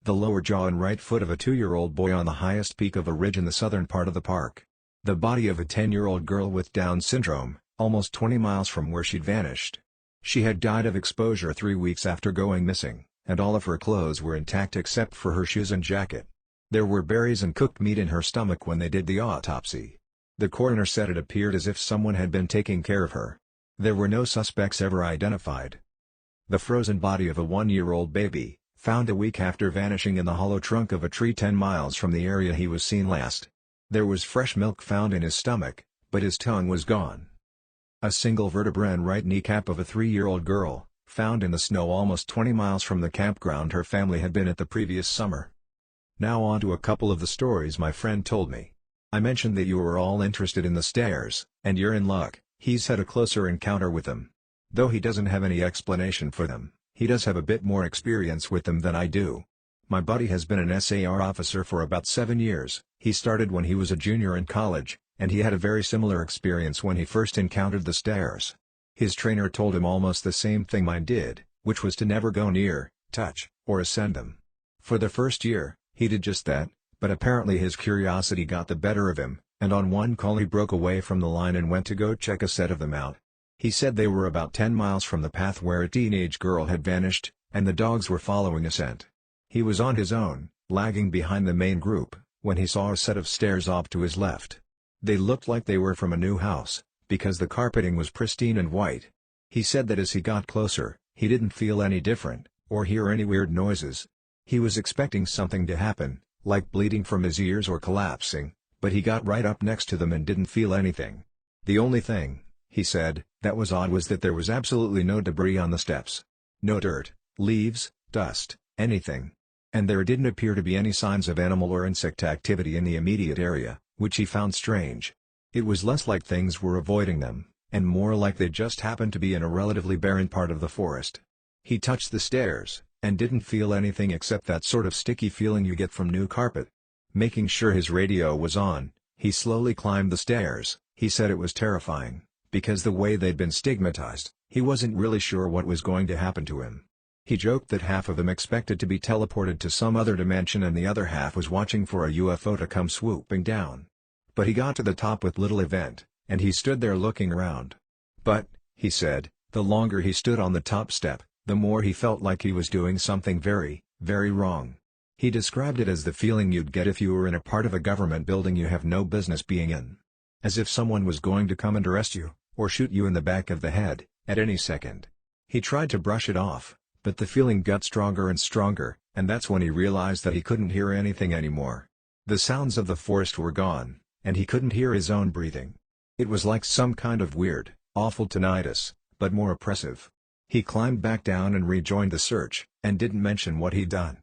The lower jaw and right foot of a 2-year-old boy on the highest peak of a ridge in the southern part of the park. The body of a 10-year-old girl with Down syndrome, almost 20 miles from where she'd vanished. She had died of exposure 3 weeks after going missing, and all of her clothes were intact except for her shoes and jacket. There were berries and cooked meat in her stomach when they did the autopsy. The coroner said it appeared as if someone had been taking care of her. There were no suspects ever identified. The frozen body of a 1-year-old baby, found a week after vanishing in the hollow trunk of a tree 10 miles from the area he was seen last. There was fresh milk found in his stomach, but his tongue was gone. A single vertebra and right kneecap of a 3-year-old girl, found in the snow almost 20 miles from the campground her family had been at the previous summer. Now on to a couple of the stories my friend told me. I mentioned that you were all interested in the stairs, and you're in luck. He's had a closer encounter with them. Though he doesn't have any explanation for them, he does have a bit more experience with them than I do. My buddy has been an SAR officer for about 7 years. He started when he was a junior in college, and he had a very similar experience when he first encountered the stairs. His trainer told him almost the same thing mine did, which was to never go near, touch, or ascend them. For the first year, he did just that, but apparently his curiosity got the better of him, and on one call he broke away from the line and went to go check a set of them out. He said they were about 10 miles from the path where a teenage girl had vanished, and the dogs were following a scent. He was on his own, lagging behind the main group, when he saw a set of stairs off to his left. They looked like they were from a new house, because the carpeting was pristine and white. He said that as he got closer, he didn't feel any different, or hear any weird noises. He was expecting something to happen, like bleeding from his ears or collapsing, but he got right up next to them and didn't feel anything. The only thing, he said, that was odd was that there was absolutely no debris on the steps. No dirt, leaves, dust, anything. And there didn't appear to be any signs of animal or insect activity in the immediate area, which he found strange. It was less like things were avoiding them, and more like they just happened to be in a relatively barren part of the forest. He touched the stairs, and didn't feel anything except that sort of sticky feeling you get from new carpet. Making sure his radio was on, he slowly climbed the stairs. He said it was terrifying, because the way they'd been stigmatized, he wasn't really sure what was going to happen to him. He joked that half of them expected to be teleported to some other dimension and the other half was watching for a UFO to come swooping down. But he got to the top with little event, and he stood there looking around. But, he said, the longer he stood on the top step, the more he felt like he was doing something very, very wrong. He described it as the feeling you'd get if you were in a part of a government building you have no business being in. As if someone was going to come and arrest you, or shoot you in the back of the head, at any second. He tried to brush it off, but the feeling got stronger and stronger, and that's when he realized that he couldn't hear anything anymore. The sounds of the forest were gone, and he couldn't hear his own breathing. It was like some kind of weird, awful tinnitus, but more oppressive. He climbed back down and rejoined the search, and didn't mention what he'd done.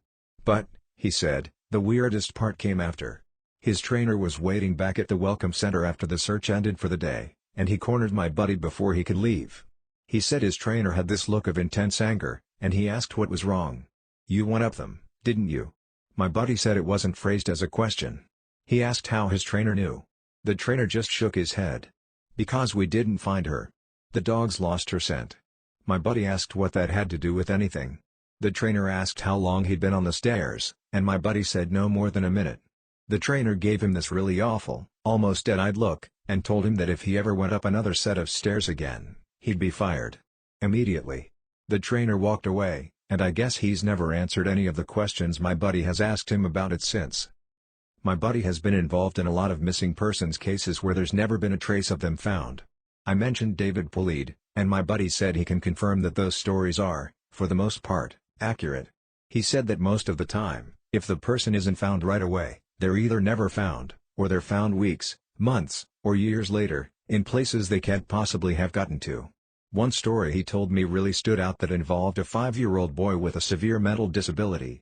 But, he said, the weirdest part came after. His trainer was waiting back at the welcome center after the search ended for the day, and he cornered my buddy before he could leave. He said his trainer had this look of intense anger, and he asked what was wrong. "You went up them, didn't you?" My buddy said it wasn't phrased as a question. He asked how his trainer knew. The trainer just shook his head. "Because we didn't find her. The dogs lost her scent." My buddy asked what that had to do with anything. The trainer asked how long he'd been on the stairs, and my buddy said no more than a minute. The trainer gave him this really awful, almost dead-eyed look, and told him that if he ever went up another set of stairs again, he'd be fired. Immediately. The trainer walked away, and I guess he's never answered any of the questions my buddy has asked him about it since. My buddy has been involved in a lot of missing persons cases where there's never been a trace of them found. I mentioned David Polide, and my buddy said he can confirm that those stories are, for the most part, accurate. He said that most of the time, if the person isn't found right away, they're either never found, or they're found weeks, months, or years later, in places they can't possibly have gotten to. One story he told me really stood out that involved a 5-year-old boy with a severe mental disability.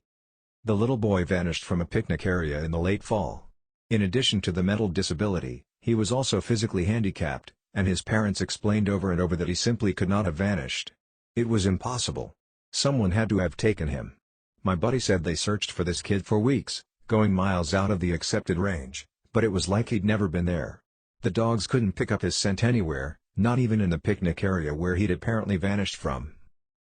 The little boy vanished from a picnic area in the late fall. In addition to the mental disability, he was also physically handicapped, and his parents explained over and over that he simply could not have vanished. It was impossible. Someone had to have taken him. My buddy said they searched for this kid for weeks, going miles out of the accepted range, but it was like he'd never been there. The dogs couldn't pick up his scent anywhere, not even in the picnic area where he'd apparently vanished from.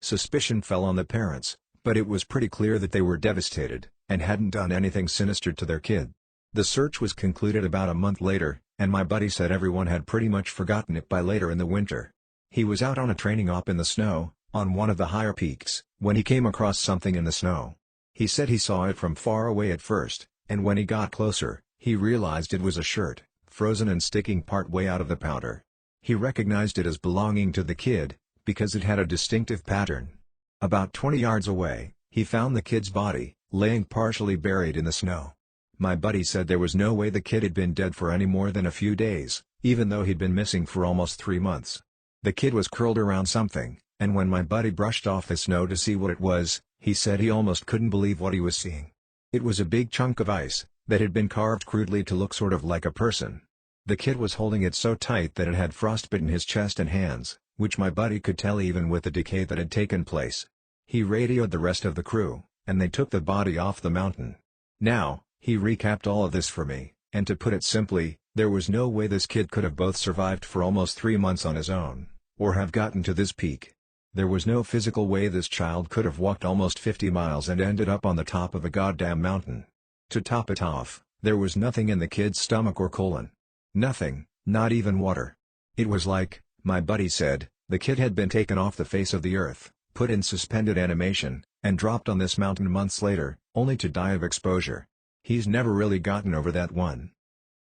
Suspicion fell on the parents, but it was pretty clear that they were devastated, and hadn't done anything sinister to their kid. The search was concluded about a month later, and my buddy said everyone had pretty much forgotten it by later in the winter. He was out on a training op in the snow, on one of the higher peaks, when he came across something in the snow. He said he saw it from far away at first, and when he got closer, he realized it was a shirt, frozen and sticking part way out of the powder. He recognized it as belonging to the kid, because it had a distinctive pattern. About 20 yards away, he found the kid's body, laying partially buried in the snow. My buddy said there was no way the kid had been dead for any more than a few days, even though he'd been missing for almost 3 months. The kid was curled around something, and when my buddy brushed off the snow to see what it was, he said he almost couldn't believe what he was seeing. It was a big chunk of ice, that had been carved crudely to look sort of like a person. The kid was holding it so tight that it had frostbitten his chest and hands, which my buddy could tell even with the decay that had taken place. He radioed the rest of the crew, and they took the body off the mountain. Now, he recapped all of this for me, and to put it simply, there was no way this kid could have both survived for almost 3 months on his own, or have gotten to this peak. There was no physical way this child could have walked almost 50 miles and ended up on the top of a goddamn mountain. To top it off, there was nothing in the kid's stomach or colon. Nothing, not even water. It was like, my buddy said, the kid had been taken off the face of the earth, put in suspended animation, and dropped on this mountain months later, only to die of exposure. He's never really gotten over that one.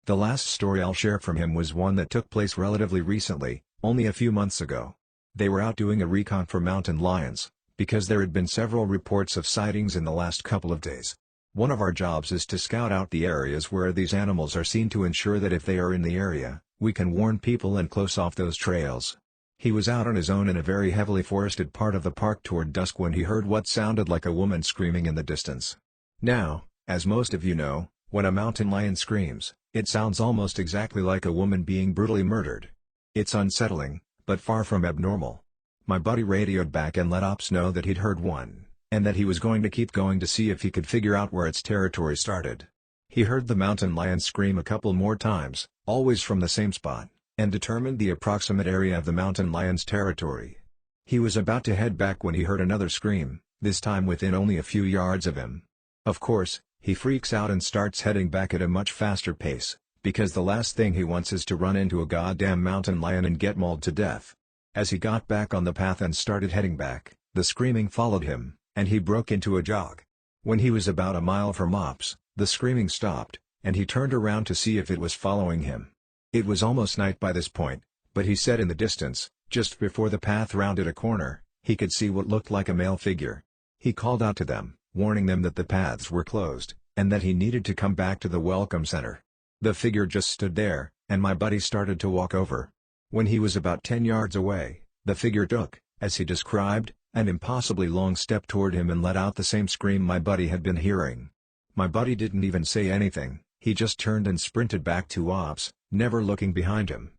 The last story I'll share from him was one that took place relatively recently, only a few months ago. They were out doing a recon for mountain lions, because there had been several reports of sightings in the last couple of days. One of our jobs is to scout out the areas where these animals are seen to ensure that if they are in the area, we can warn people and close off those trails. He was out on his own in a very heavily forested part of the park toward dusk when he heard what sounded like a woman screaming in the distance. Now, as most of you know, when a mountain lion screams, it sounds almost exactly like a woman being brutally murdered. It's unsettling, but far from abnormal. My buddy radioed back and let ops know that he'd heard one, and that he was going to keep going to see if he could figure out where its territory started. He heard the mountain lion scream a couple more times, always from the same spot, and determined the approximate area of the mountain lion's territory. He was about to head back when he heard another scream, this time within only a few yards of him. Of course, he freaks out and starts heading back at a much faster pace, because the last thing he wants is to run into a goddamn mountain lion and get mauled to death. As he got back on the path and started heading back, the screaming followed him, and he broke into a jog. When he was about a mile from ops, the screaming stopped, and he turned around to see if it was following him. It was almost night by this point, but he said in the distance, just before the path rounded a corner, he could see what looked like a male figure. He called out to them, warning them that the paths were closed, and that he needed to come back to the welcome center. The figure just stood there, and my buddy started to walk over. When he was about 10 yards away, the figure took, as he described, an impossibly long step toward him and let out the same scream my buddy had been hearing. My buddy didn't even say anything, he just turned and sprinted back to ops, never looking behind him.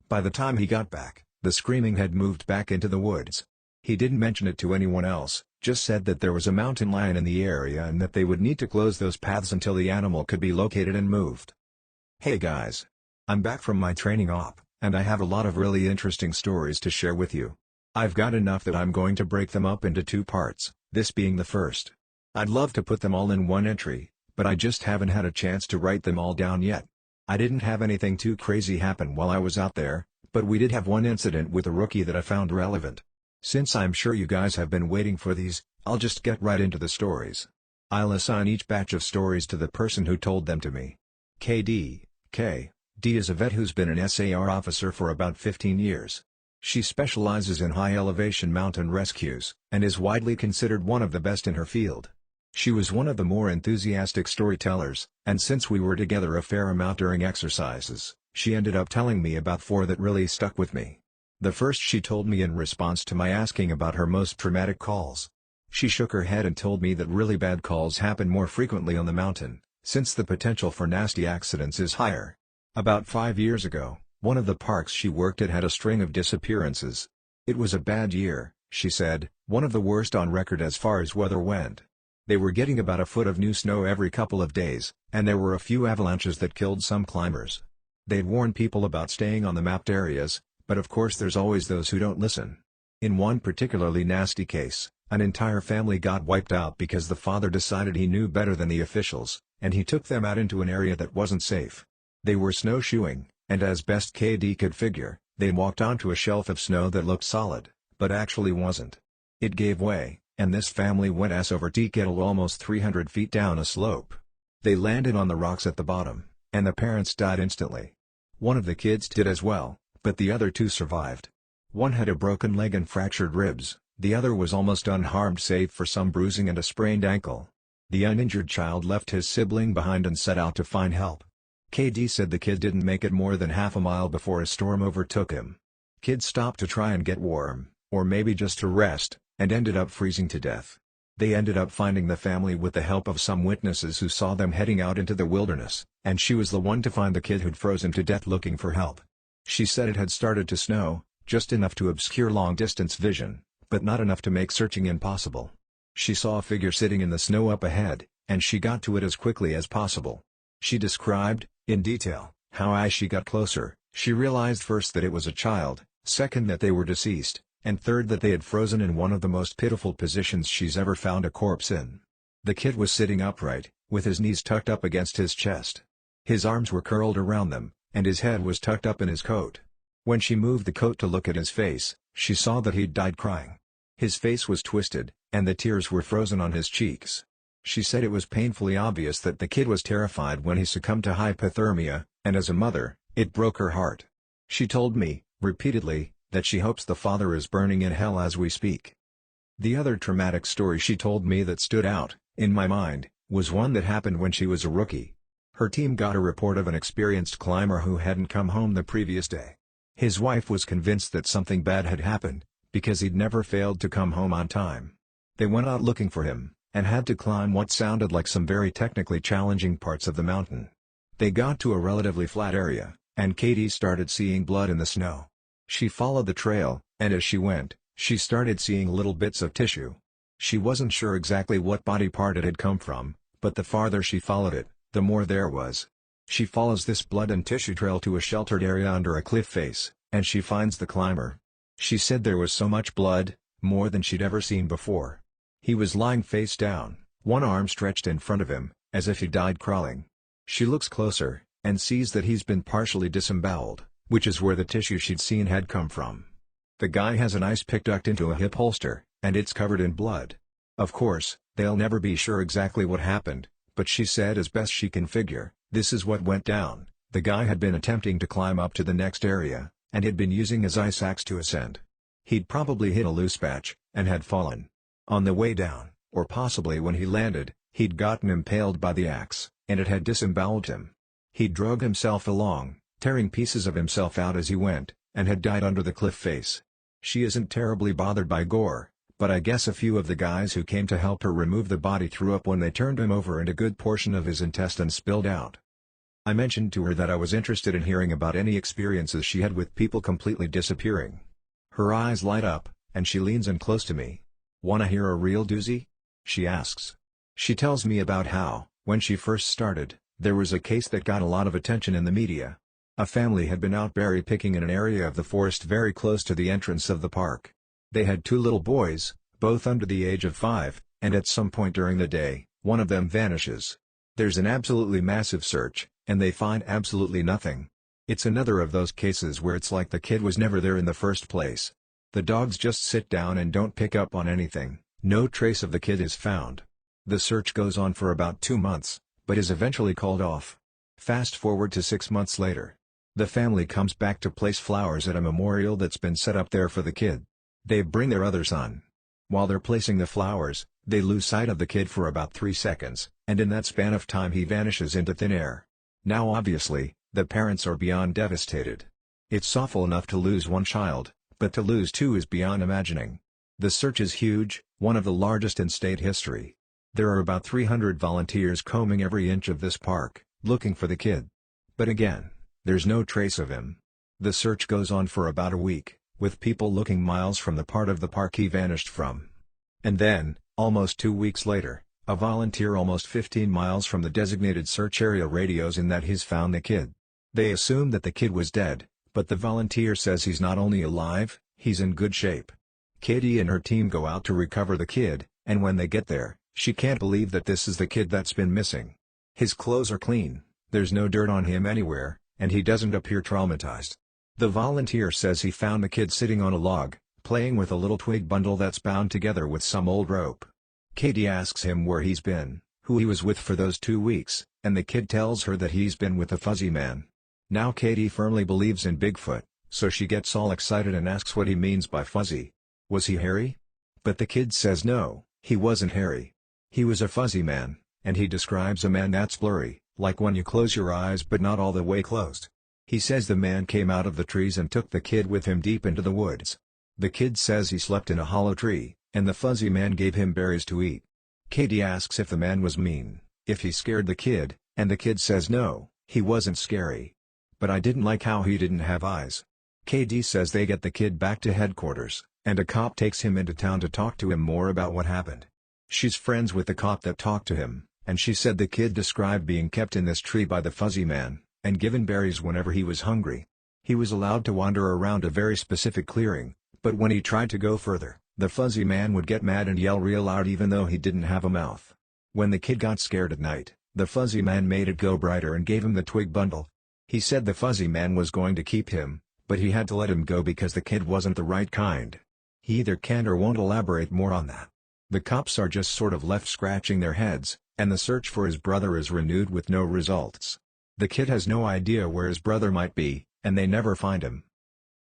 By the time he got back, the screaming had moved back into the woods. He didn't mention it to anyone else, just said that there was a mountain lion in the area and that they would need to close those paths until the animal could be located and moved. Hey guys! I'm back from my training op, and I have a lot of really interesting stories to share with you. I've got enough that I'm going to break them up into 2 parts, this being the first. I'd love to put them all in one entry, but I just haven't had a chance to write them all down yet. I didn't have anything too crazy happen while I was out there, but we did have one incident with a rookie that I found relevant. Since I'm sure you guys have been waiting for these, I'll just get right into the stories. I'll assign each batch of stories to the person who told them to me. KD is a vet who's been an SAR officer for about 15 years. She specializes in high-elevation mountain rescues, and is widely considered one of the best in her field. She was one of the more enthusiastic storytellers, and since we were together a fair amount during exercises, she ended up telling me about 4 that really stuck with me. The first she told me in response to my asking about her most traumatic calls. She shook her head and told me that really bad calls happen more frequently on the mountain, since the potential for nasty accidents is higher. About 5 years ago, one of the parks she worked at had a string of disappearances. It was a bad year, she said, one of the worst on record as far as weather went. They were getting about a foot of new snow every couple of days, and there were a few avalanches that killed some climbers. They'd warned people about staying on the mapped areas, but of course there's always those who don't listen. In one particularly nasty case, an entire family got wiped out because the father decided he knew better than the officials, and he took them out into an area that wasn't safe. They were snowshoeing, and as best KD could figure, They walked onto a shelf of snow that looked solid, but actually wasn't. It gave way, and this family went ass over tea kettle almost 300 feet down a slope. They landed on the rocks at the bottom, and the parents died instantly. One of the kids did as well, but the other two survived. One had a broken leg and fractured ribs, the other was almost unharmed save for some bruising and a sprained ankle. The uninjured child left his sibling behind and set out to find help. KD said the kid didn't make it more than half a mile before a storm overtook him. Kid stopped to try and get warm, or maybe just to rest, and ended up freezing to death. They ended up finding the family with the help of some witnesses who saw them heading out into the wilderness, and she was the one to find the kid who'd frozen to death looking for help. She said it had started to snow, just enough to obscure long-distance vision, but not enough to make searching impossible. She saw a figure sitting in the snow up ahead, and she got to it as quickly as possible. She described, in detail, how as she got closer, she realized first that it was a child, second that they were deceased, and third that they had frozen in one of the most pitiful positions she's ever found a corpse in. The kid was sitting upright, with his knees tucked up against his chest. His arms were curled around them, and his head was tucked up in his coat. When she moved the coat to look at his face, she saw that he'd died crying. His face was twisted, and the tears were frozen on his cheeks. She said it was painfully obvious that the kid was terrified when he succumbed to hypothermia, and as a mother, it broke her heart. She told me, repeatedly, that she hopes the father is burning in hell as we speak. The other traumatic story she told me that stood out, in my mind, was one that happened when she was a rookie. Her team got a report of an experienced climber who hadn't come home the previous day. His wife was convinced that something bad had happened, because he'd never failed to come home on time. They went out looking for him, and had to climb what sounded like some very technically challenging parts of the mountain. They got to a relatively flat area, and Katie started seeing blood in the snow. She followed the trail, and as she went, she started seeing little bits of tissue. She wasn't sure exactly what body part it had come from, but the farther she followed it, the more there was. She follows this blood and tissue trail to a sheltered area under a cliff face, and she finds the climber. She said there was so much blood, more than she'd ever seen before. He was lying face down, one arm stretched in front of him, as if he died crawling. She looks closer, and sees that he's been partially disemboweled, which is where the tissue she'd seen had come from. The guy has an ice pick tucked into a hip holster, and it's covered in blood. Of course, they'll never be sure exactly what happened, but she said as best she can figure, this is what went down. The guy had been attempting to climb up to the next area, and had been using his ice axe to ascend. He'd probably hit a loose patch, and had fallen. On the way down, or possibly when he landed, he'd gotten impaled by the axe, and it had disemboweled him. He'd dragged himself along, tearing pieces of himself out as he went, and had died under the cliff face. She isn't terribly bothered by gore, but I guess a few of the guys who came to help her remove the body threw up when they turned him over and a good portion of his intestines spilled out. I mentioned to her that I was interested in hearing about any experiences she had with people completely disappearing. Her eyes light up, and she leans in close to me. "Wanna hear a real doozy?" she asks. She tells me about how, when she first started, there was a case that got a lot of attention in the media. A family had been out berry picking in an area of the forest very close to the entrance of the park. They had 2 little boys, both under the age of 5, and at some point during the day, one of them vanishes. There's an absolutely massive search, and they find absolutely nothing. It's another of those cases where it's like the kid was never there in the first place. The dogs just sit down and don't pick up on anything. No trace of the kid is found. The search goes on for about 2 months, but is eventually called off. Fast forward to 6 months later. The family comes back to place flowers at a memorial that's been set up there for the kid. They bring their other son. While they're placing the flowers, they lose sight of the kid for about 3 seconds, and in that span of time he vanishes into thin air. Now obviously, the parents are beyond devastated. It's awful enough to lose one child, but to lose 2 is beyond imagining. The search is huge, one of the largest in state history. There are about 300 volunteers combing every inch of this park, looking for the kid. But again, there's no trace of him. The search goes on for about a week, with people looking miles from the part of the park he vanished from. And then, almost 2 weeks later, a volunteer almost 15 miles from the designated search area radios in that he's found the kid. They assume that the kid was dead, but the volunteer says he's not only alive, he's in good shape. Katie and her team go out to recover the kid, and when they get there, she can't believe that this is the kid that's been missing. His clothes are clean, there's no dirt on him anywhere, and he doesn't appear traumatized. The volunteer says he found the kid sitting on a log, playing with a little twig bundle that's bound together with some old rope. Katie asks him where he's been, who he was with for those 2 weeks, and the kid tells her that he's been with a fuzzy man. Now Katie firmly believes in Bigfoot, so she gets all excited and asks what he means by fuzzy. Was he hairy? But the kid says no, he wasn't hairy. He was a fuzzy man, and he describes a man that's blurry, like when you close your eyes but not all the way closed. He says the man came out of the trees and took the kid with him deep into the woods. The kid says he slept in a hollow tree, and the fuzzy man gave him berries to eat. Katie asks if the man was mean, if he scared the kid, and the kid says no, he wasn't scary. But I didn't like how he didn't have eyes. Katie says they get the kid back to headquarters, and a cop takes him into town to talk to him more about what happened. She's friends with the cop that talked to him, and she said the kid described being kept in this tree by the fuzzy man, and given berries whenever he was hungry. He was allowed to wander around a very specific clearing, but when he tried to go further, the fuzzy man would get mad and yell real loud even though he didn't have a mouth. When the kid got scared at night, the fuzzy man made it go brighter and gave him the twig bundle. He said the fuzzy man was going to keep him, but he had to let him go because the kid wasn't the right kind. He either can't or won't elaborate more on that. The cops are just sort of left scratching their heads, and the search for his brother is renewed with no results. The kid has no idea where his brother might be, and they never find him.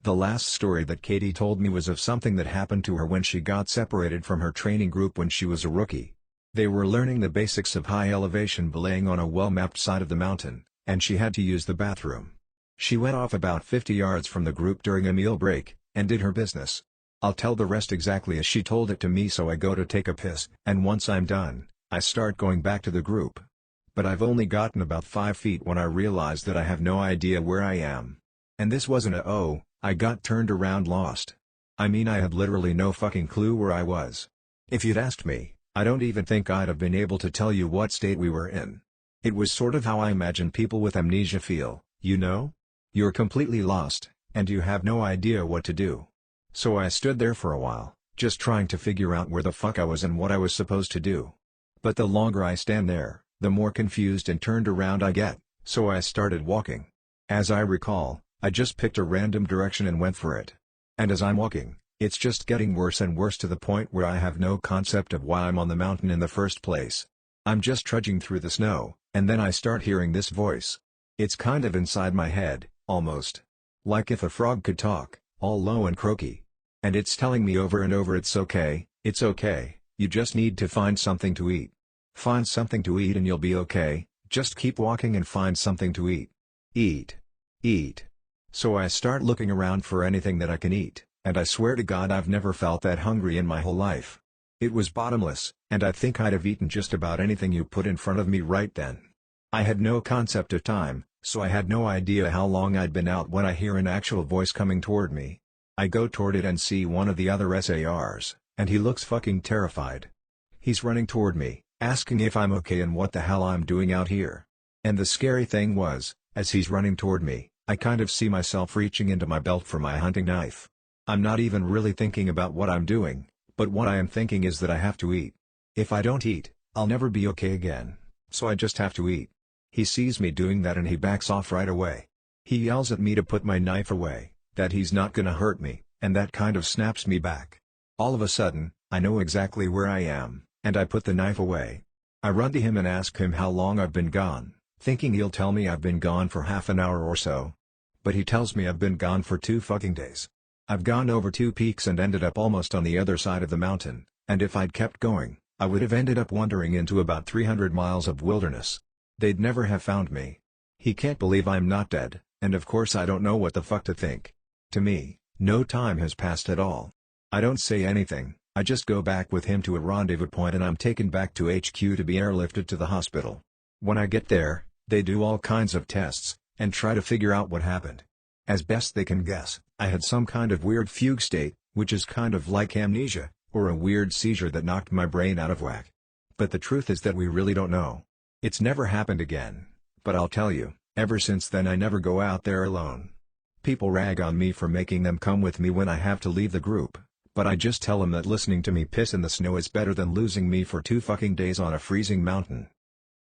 The last story that Katie told me was of something that happened to her when she got separated from her training group when she was a rookie. They were learning the basics of high elevation belaying on a well-mapped side of the mountain, and she had to use the bathroom. She went off about 50 yards from the group during a meal break, and did her business. I'll tell the rest exactly as she told it to me. So I go to take a piss, and once I'm done, I start going back to the group. But I've only gotten about 5 feet when I realize that I have no idea where I am. And this wasn't I got turned around lost. I mean, I had literally no fucking clue where I was. If you'd asked me, I don't even think I'd have been able to tell you what state we were in. It was sort of how I imagine people with amnesia feel, you know? You're completely lost, and you have no idea what to do. So I stood there for a while, just trying to figure out where the fuck I was and what I was supposed to do. But the longer I stand there, the more confused and turned around I get, so I started walking. As I recall, I just picked a random direction and went for it. And as I'm walking, it's just getting worse and worse to the point where I have no concept of why I'm on the mountain in the first place. I'm just trudging through the snow, and then I start hearing this voice. It's kind of inside my head, almost. Like if a frog could talk, all low and croaky. And it's telling me over and over it's okay, you just need to find something to eat. Find something to eat and you'll be okay, just keep walking and find something to eat. Eat. Eat. So I start looking around for anything that I can eat, and I swear to God I've never felt that hungry in my whole life. It was bottomless, and I think I'd have eaten just about anything you put in front of me right then. I had no concept of time, so I had no idea how long I'd been out when I hear an actual voice coming toward me. I go toward it and see one of the other SARs, and he looks fucking terrified. He's running toward me, asking if I'm okay and what the hell I'm doing out here. And the scary thing was, as he's running toward me, I kind of see myself reaching into my belt for my hunting knife. I'm not even really thinking about what I'm doing, but what I am thinking is that I have to eat. If I don't eat, I'll never be okay again, so I just have to eat. He sees me doing that and he backs off right away. He yells at me to put my knife away, that he's not gonna hurt me, and that kind of snaps me back. All of a sudden, I know exactly where I am, and I put the knife away. I run to him and ask him how long I've been gone, thinking he'll tell me I've been gone for half an hour or so. But he tells me I've been gone for 2 fucking days. I've gone over 2 peaks and ended up almost on the other side of the mountain, and if I'd kept going, I would have ended up wandering into about 300 miles of wilderness. They'd never have found me. He can't believe I'm not dead, and of course I don't know what the fuck to think. To me, no time has passed at all. I don't say anything, I just go back with him to a rendezvous point and I'm taken back to HQ to be airlifted to the hospital. When I get there, they do all kinds of tests, and try to figure out what happened. As best they can guess, I had some kind of weird fugue state, which is kind of like amnesia, or a weird seizure that knocked my brain out of whack. But the truth is that we really don't know. It's never happened again, but I'll tell you, ever since then I never go out there alone. People rag on me for making them come with me when I have to leave the group, but I just tell them that listening to me piss in the snow is better than losing me for 2 fucking days on a freezing mountain.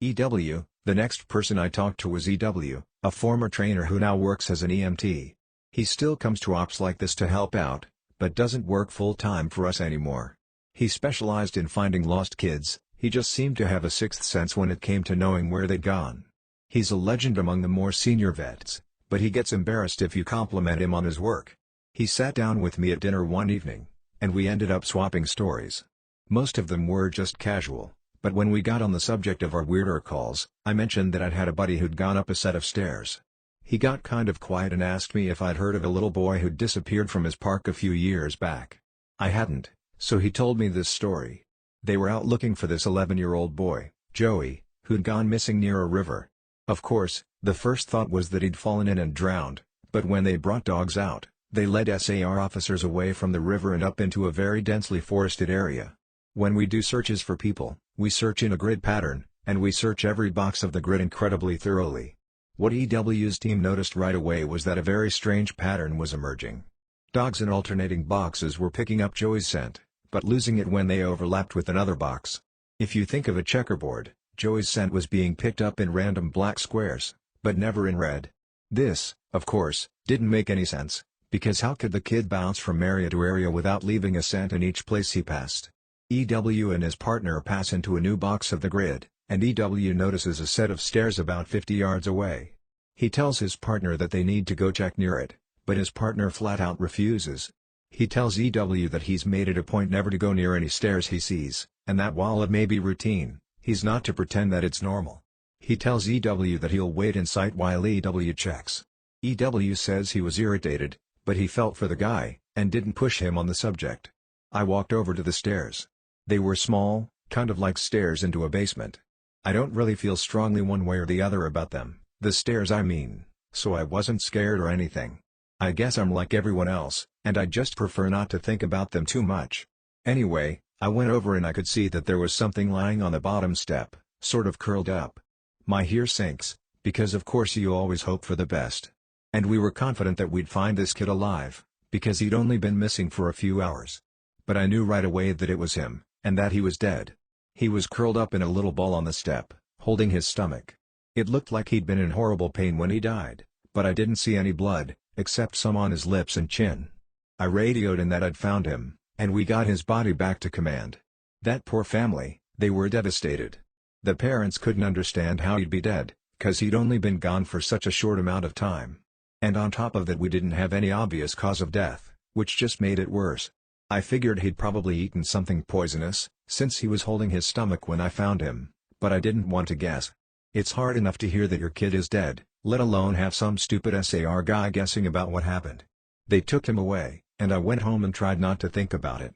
EW, the next person I talked to was EW, a former trainer who now works as an EMT. He still comes to ops like this to help out, but doesn't work full-time for us anymore. He specialized in finding lost kids, he just seemed to have a sixth sense when it came to knowing where they'd gone. He's a legend among the more senior vets, but he gets embarrassed if you compliment him on his work. He sat down with me at dinner one evening, and we ended up swapping stories. Most of them were just casual, but when we got on the subject of our weirder calls, I mentioned that I'd had a buddy who'd gone up a set of stairs. He got kind of quiet and asked me if I'd heard of a little boy who'd disappeared from his park a few years back. I hadn't, so he told me this story. They were out looking for this 11-year-old boy, Joey, who'd gone missing near a river. Of course, the first thought was that he'd fallen in and drowned, but when they brought dogs out, they led SAR officers away from the river and up into a very densely forested area. When we do searches for people, we search in a grid pattern, and we search every box of the grid incredibly thoroughly. What EW's team noticed right away was that a very strange pattern was emerging. Dogs in alternating boxes were picking up Joey's scent, but losing it when they overlapped with another box. If you think of a checkerboard, Joey's scent was being picked up in random black squares, but never in red. This, of course, didn't make any sense, because how could the kid bounce from area to area without leaving a scent in each place he passed? EW and his partner pass into a new box of the grid, and EW notices a set of stairs about 50 yards away. He tells his partner that they need to go check near it, but his partner flat out refuses. He tells EW that he's made it a point never to go near any stairs he sees, and that while it may be routine, he's not to pretend that it's normal. He tells EW that he'll wait in sight while EW checks. EW says he was irritated, but he felt for the guy, and didn't push him on the subject. I walked over to the stairs. They were small, kind of like stairs into a basement. I don't really feel strongly one way or the other about them, the stairs I mean, so I wasn't scared or anything. I guess I'm like everyone else, and I just prefer not to think about them too much. Anyway, I went over and I could see that there was something lying on the bottom step, sort of curled up. My hair sinks, because of course you always hope for the best. And we were confident that we'd find this kid alive, because he'd only been missing for a few hours. But I knew right away that it was him, and that he was dead. He was curled up in a little ball on the step, holding his stomach. It looked like he'd been in horrible pain when he died, but I didn't see any blood, except some on his lips and chin. I radioed in that I'd found him, and we got his body back to command. That poor family, they were devastated. The parents couldn't understand how he'd be dead, 'cause he'd only been gone for such a short amount of time. And on top of that we didn't have any obvious cause of death, which just made it worse. I figured he'd probably eaten something poisonous, since he was holding his stomach when I found him, but I didn't want to guess. It's hard enough to hear that your kid is dead, let alone have some stupid SAR guy guessing about what happened. They took him away, and I went home and tried not to think about it.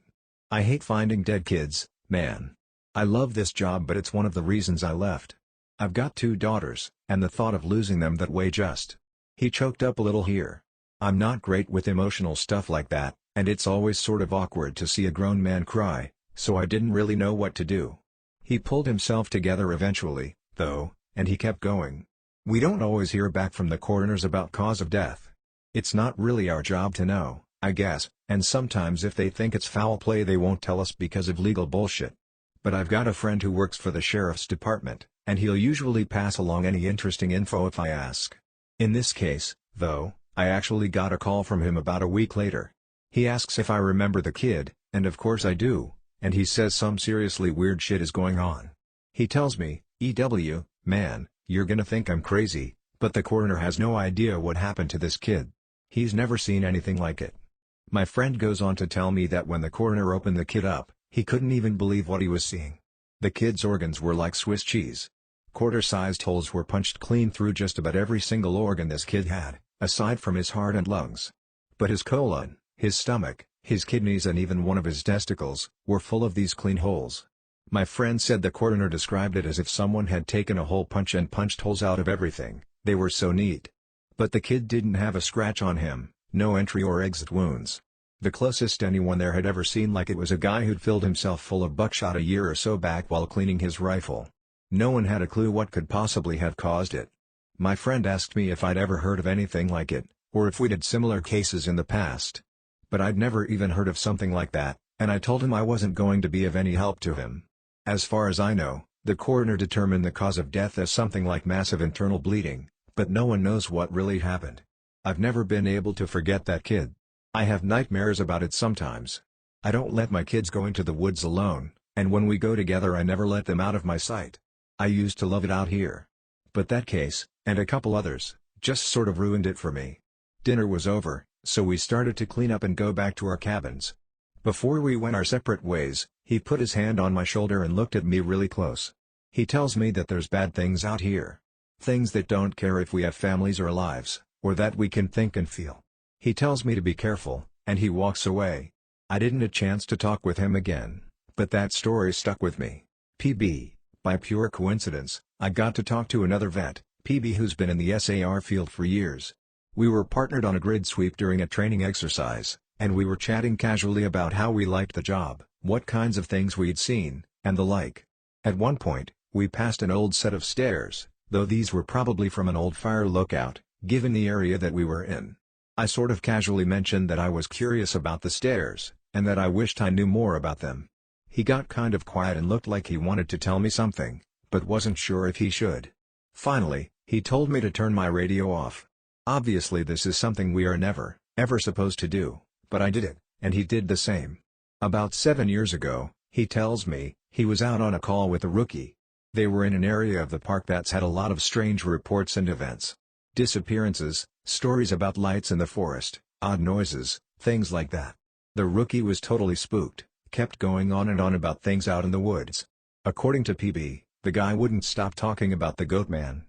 I hate finding dead kids, man. I love this job, but it's one of the reasons I left. I've got 2 daughters, and the thought of losing them that way just... He choked up a little here. I'm not great with emotional stuff like that, and it's always sort of awkward to see a grown man cry, so I didn't really know what to do. He pulled himself together eventually, though, and he kept going. We don't always hear back from the coroners about cause of death. It's not really our job to know, I guess, and sometimes if they think it's foul play they won't tell us because of legal bullshit. But I've got a friend who works for the sheriff's department, and he'll usually pass along any interesting info if I ask. In this case, though, I actually got a call from him about a week later. He asks if I remember the kid, and of course I do, and he says some seriously weird shit is going on. He tells me, EW, man, you're gonna think I'm crazy, but the coroner has no idea what happened to this kid. He's never seen anything like it. My friend goes on to tell me that when the coroner opened the kid up, he couldn't even believe what he was seeing. The kid's organs were like Swiss cheese. Quarter-sized holes were punched clean through just about every single organ this kid had, aside from his heart and lungs. But his colon, his stomach, his kidneys and even one of his testicles, were full of these clean holes. My friend said the coroner described it as if someone had taken a hole punch and punched holes out of everything, they were so neat. But the kid didn't have a scratch on him, no entry or exit wounds. The closest anyone there had ever seen like it was a guy who'd filled himself full of buckshot a year or so back while cleaning his rifle. No one had a clue what could possibly have caused it. My friend asked me if I'd ever heard of anything like it, or if we'd had similar cases in the past. But I'd never even heard of something like that, and I told him I wasn't going to be of any help to him. As far as I know, the coroner determined the cause of death as something like massive internal bleeding, but no one knows what really happened. I've never been able to forget that kid. I have nightmares about it sometimes. I don't let my kids go into the woods alone, and when we go together I never let them out of my sight. I used to love it out here. But that case, and a couple others, just sort of ruined it for me. Dinner was over, so we started to clean up and go back to our cabins. Before we went our separate ways, he put his hand on my shoulder and looked at me really close. He tells me that there's bad things out here. Things that don't care if we have families or lives, or that we can think and feel. He tells me to be careful, and he walks away. I didn't get a chance to talk with him again, but that story stuck with me. PB, by pure coincidence, I got to talk to another vet, PB, who's been in the SAR field for years. We were partnered on a grid sweep during a training exercise, and we were chatting casually about how we liked the job, what kinds of things we'd seen, and the like. At one point, we passed an old set of stairs, though these were probably from an old fire lookout, given the area that we were in. I sort of casually mentioned that I was curious about the stairs, and that I wished I knew more about them. He got kind of quiet and looked like he wanted to tell me something, but wasn't sure if he should. Finally, he told me to turn my radio off. Obviously this is something we are never, ever supposed to do, but I did it, and he did the same. About 7 years ago, he tells me, he was out on a call with a rookie. They were in an area of the park that's had a lot of strange reports and events. Disappearances, stories about lights in the forest, odd noises, things like that. The rookie was totally spooked, kept going on and on about things out in the woods. According to PB, the guy wouldn't stop talking about the goat man.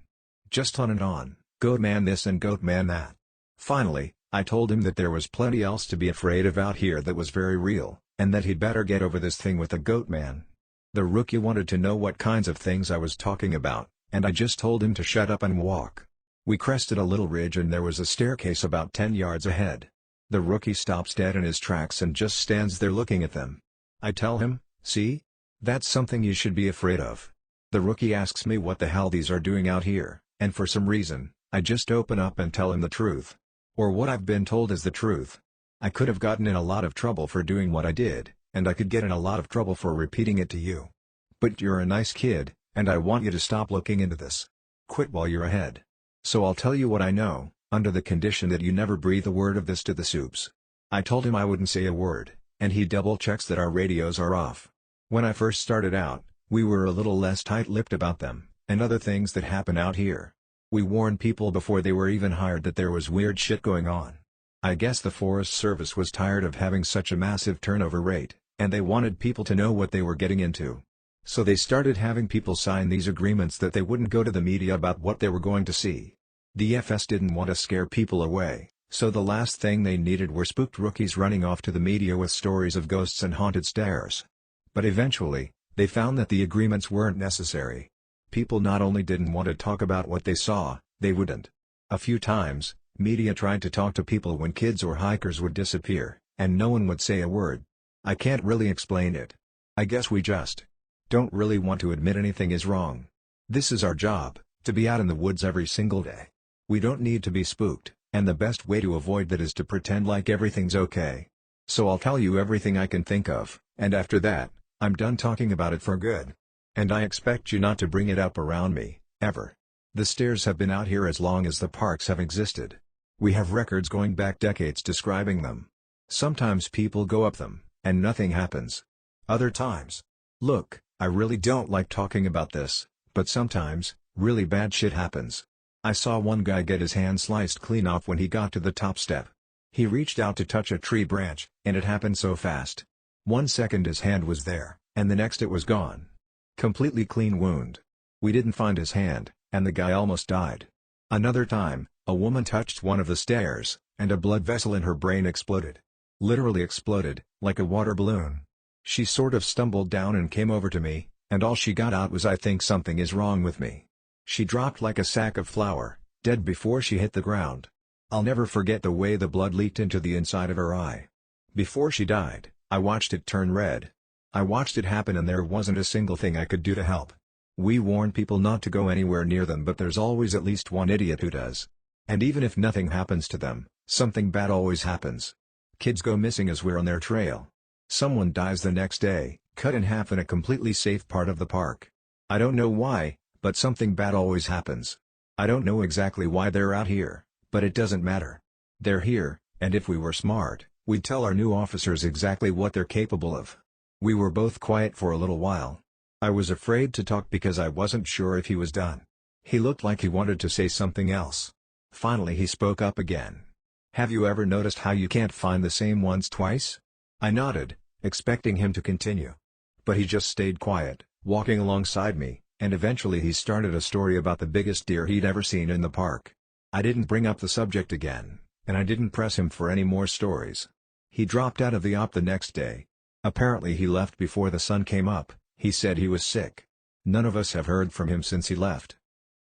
Just on and on, goat man this and goat man that. Finally, I told him that there was plenty else to be afraid of out here that was very real, and that he'd better get over this thing with the goat man. The rookie wanted to know what kinds of things I was talking about, and I just told him to shut up and walk. We crested a little ridge and there was a staircase about 10 yards ahead. The rookie stops dead in his tracks and just stands there looking at them. I tell him, "See? That's something you should be afraid of." The rookie asks me what the hell these are doing out here, and for some reason, I just open up and tell him the truth. Or what I've been told is the truth. I could have gotten in a lot of trouble for doing what I did, and I could get in a lot of trouble for repeating it to you. But you're a nice kid, and I want you to stop looking into this. Quit while you're ahead. So I'll tell you what I know, under the condition that you never breathe a word of this to the soups. I told him I wouldn't say a word, and he double-checks that our radios are off. When I first started out, we were a little less tight-lipped about them, and other things that happen out here. We warned people before they were even hired that there was weird shit going on. I guess the Forest Service was tired of having such a massive turnover rate, and they wanted people to know what they were getting into. So they started having people sign these agreements that they wouldn't go to the media about what they were going to see. The FS didn't want to scare people away, so the last thing they needed were spooked rookies running off to the media with stories of ghosts and haunted stairs. But eventually, they found that the agreements weren't necessary. People not only didn't want to talk about what they saw, they wouldn't. A few times, media tried to talk to people when kids or hikers would disappear, and no one would say a word. I can't really explain it. I guess we just don't really want to admit anything is wrong. This is our job, to be out in the woods every single day. We don't need to be spooked, and the best way to avoid that is to pretend like everything's okay. So I'll tell you everything I can think of, and after that, I'm done talking about it for good. And I expect you not to bring it up around me, ever. The stairs have been out here as long as the parks have existed. We have records going back decades describing them. Sometimes people go up them, and nothing happens. Other times. Look, I really don't like talking about this, but sometimes, really bad shit happens. I saw one guy get his hand sliced clean off when he got to the top step. He reached out to touch a tree branch, and it happened so fast. 1 second his hand was there, and the next it was gone. Completely clean wound. We didn't find his hand, and the guy almost died. Another time, a woman touched one of the stairs, and a blood vessel in her brain exploded. Literally exploded, like a water balloon. She sort of stumbled down and came over to me, and all she got out was "I think something is wrong with me." She dropped like a sack of flour, dead before she hit the ground. I'll never forget the way the blood leaked into the inside of her eye. Before she died, I watched it turn red. I watched it happen and there wasn't a single thing I could do to help. We warn people not to go anywhere near them, but there's always at least one idiot who does. And even if nothing happens to them, something bad always happens. Kids go missing as we're on their trail. Someone dies the next day, cut in half in a completely safe part of the park. I don't know why, but something bad always happens. I don't know exactly why they're out here, but it doesn't matter. They're here, and if we were smart, we'd tell our new officers exactly what they're capable of. We were both quiet for a little while. I was afraid to talk because I wasn't sure if he was done. He looked like he wanted to say something else. Finally he spoke up again. "Have you ever noticed how you can't find the same ones twice?" I nodded, expecting him to continue. But he just stayed quiet, walking alongside me, and eventually he started a story about the biggest deer he'd ever seen in the park. I didn't bring up the subject again, and I didn't press him for any more stories. He dropped out of the op the next day. Apparently he left before the sun came up. He said he was sick. None of us have heard from him since he left.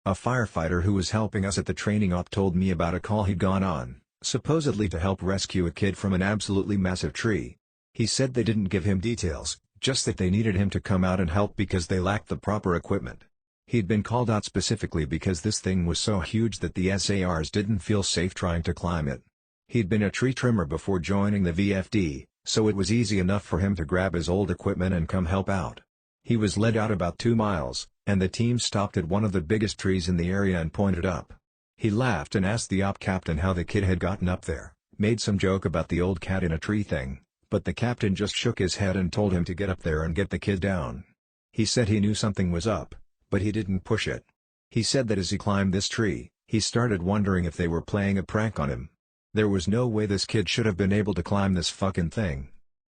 A firefighter who was helping us at the training op told me about a call he'd gone on, supposedly to help rescue a kid from an absolutely massive tree. He said they didn't give him details, just that they needed him to come out and help because they lacked the proper equipment. He'd been called out specifically because this thing was so huge that the SARs didn't feel safe trying to climb it. He'd been a tree trimmer before joining the VFD, so it was easy enough for him to grab his old equipment and come help out. He was led out about 2 miles, and the team stopped at one of the biggest trees in the area and pointed up. He laughed and asked the op captain how the kid had gotten up there, made some joke about the old cat in a tree thing, but the captain just shook his head and told him to get up there and get the kid down. He said he knew something was up, but he didn't push it. He said that as he climbed this tree, he started wondering if they were playing a prank on him. There was no way this kid should have been able to climb this fucking thing.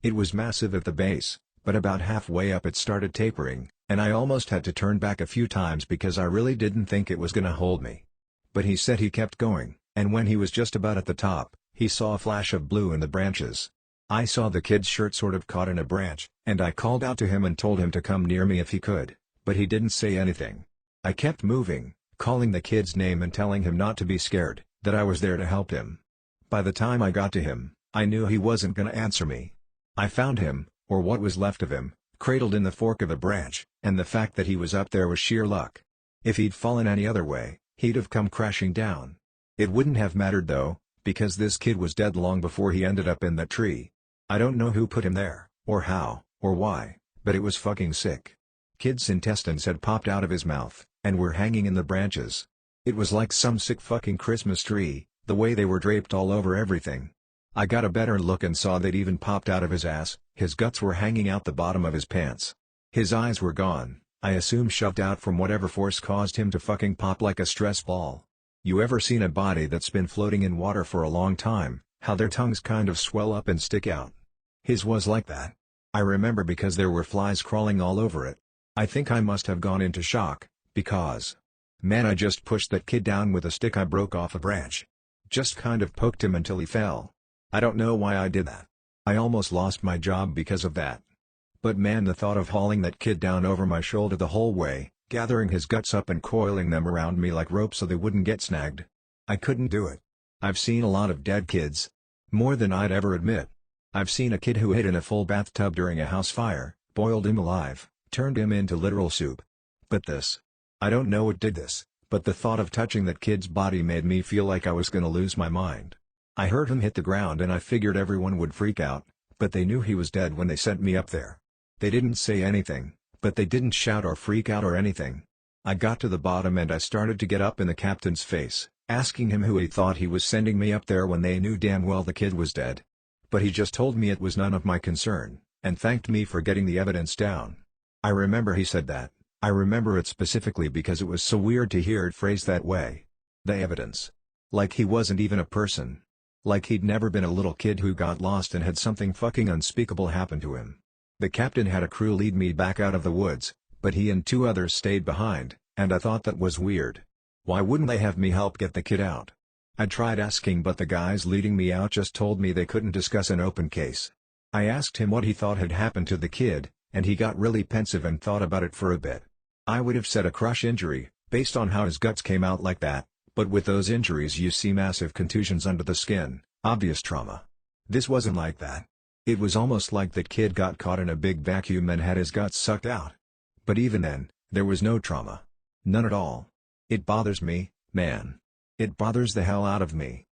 It was massive at the base, but about halfway up it started tapering, and I almost had to turn back a few times because I really didn't think it was gonna hold me. But he said he kept going, and when he was just about at the top, he saw a flash of blue in the branches. I saw the kid's shirt sort of caught in a branch, and I called out to him and told him to come near me if he could, but he didn't say anything. I kept moving, calling the kid's name and telling him not to be scared, that I was there to help him. By the time I got to him, I knew he wasn't gonna answer me. I found him, or what was left of him, cradled in the fork of a branch, and the fact that he was up there was sheer luck. If he'd fallen any other way, he'd have come crashing down. It wouldn't have mattered though, because this kid was dead long before he ended up in that tree. I don't know who put him there, or how, or why, but it was fucking sick. Kid's intestines had popped out of his mouth, and were hanging in the branches. It was like some sick fucking Christmas tree, the way they were draped all over everything. I got a better look and saw they'd even popped out of his ass. His guts were hanging out the bottom of his pants. His eyes were gone, I assume shoved out from whatever force caused him to fucking pop like a stress ball. You ever seen a body that's been floating in water for a long time, how their tongues kind of swell up and stick out? His was like that. I remember because there were flies crawling all over it. I think I must have gone into shock, because... man, I just pushed that kid down with a stick I broke off a branch. Just kind of poked him until he fell. I don't know why I did that. I almost lost my job because of that. But man, the thought of hauling that kid down over my shoulder the whole way, gathering his guts up and coiling them around me like rope so they wouldn't get snagged. I couldn't do it. I've seen a lot of dead kids. More than I'd ever admit. I've seen a kid who hid in a full bathtub during a house fire, boiled him alive, turned him into literal soup. But this. I don't know what did this, but the thought of touching that kid's body made me feel like I was gonna lose my mind. I heard him hit the ground and I figured everyone would freak out, but they knew he was dead when they sent me up there. They didn't say anything, but they didn't shout or freak out or anything. I got to the bottom and I started to get up in the captain's face, asking him who he thought he was sending me up there when they knew damn well the kid was dead. But he just told me it was none of my concern, and thanked me for getting the evidence down. I remember he said that. I remember it specifically because it was so weird to hear it phrased that way. The evidence. Like he wasn't even a person. Like he'd never been a little kid who got lost and had something fucking unspeakable happen to him. The captain had a crew lead me back out of the woods, but he and 2 others stayed behind, and I thought that was weird. Why wouldn't they have me help get the kid out? I tried asking, but the guys leading me out just told me they couldn't discuss an open case. I asked him what he thought had happened to the kid, and he got really pensive and thought about it for a bit. I would have said a crush injury, based on how his guts came out like that, but with those injuries you see massive contusions under the skin, obvious trauma. This wasn't like that. It was almost like that kid got caught in a big vacuum and had his guts sucked out. But even then, there was no trauma. None at all. It bothers me, man. It bothers the hell out of me.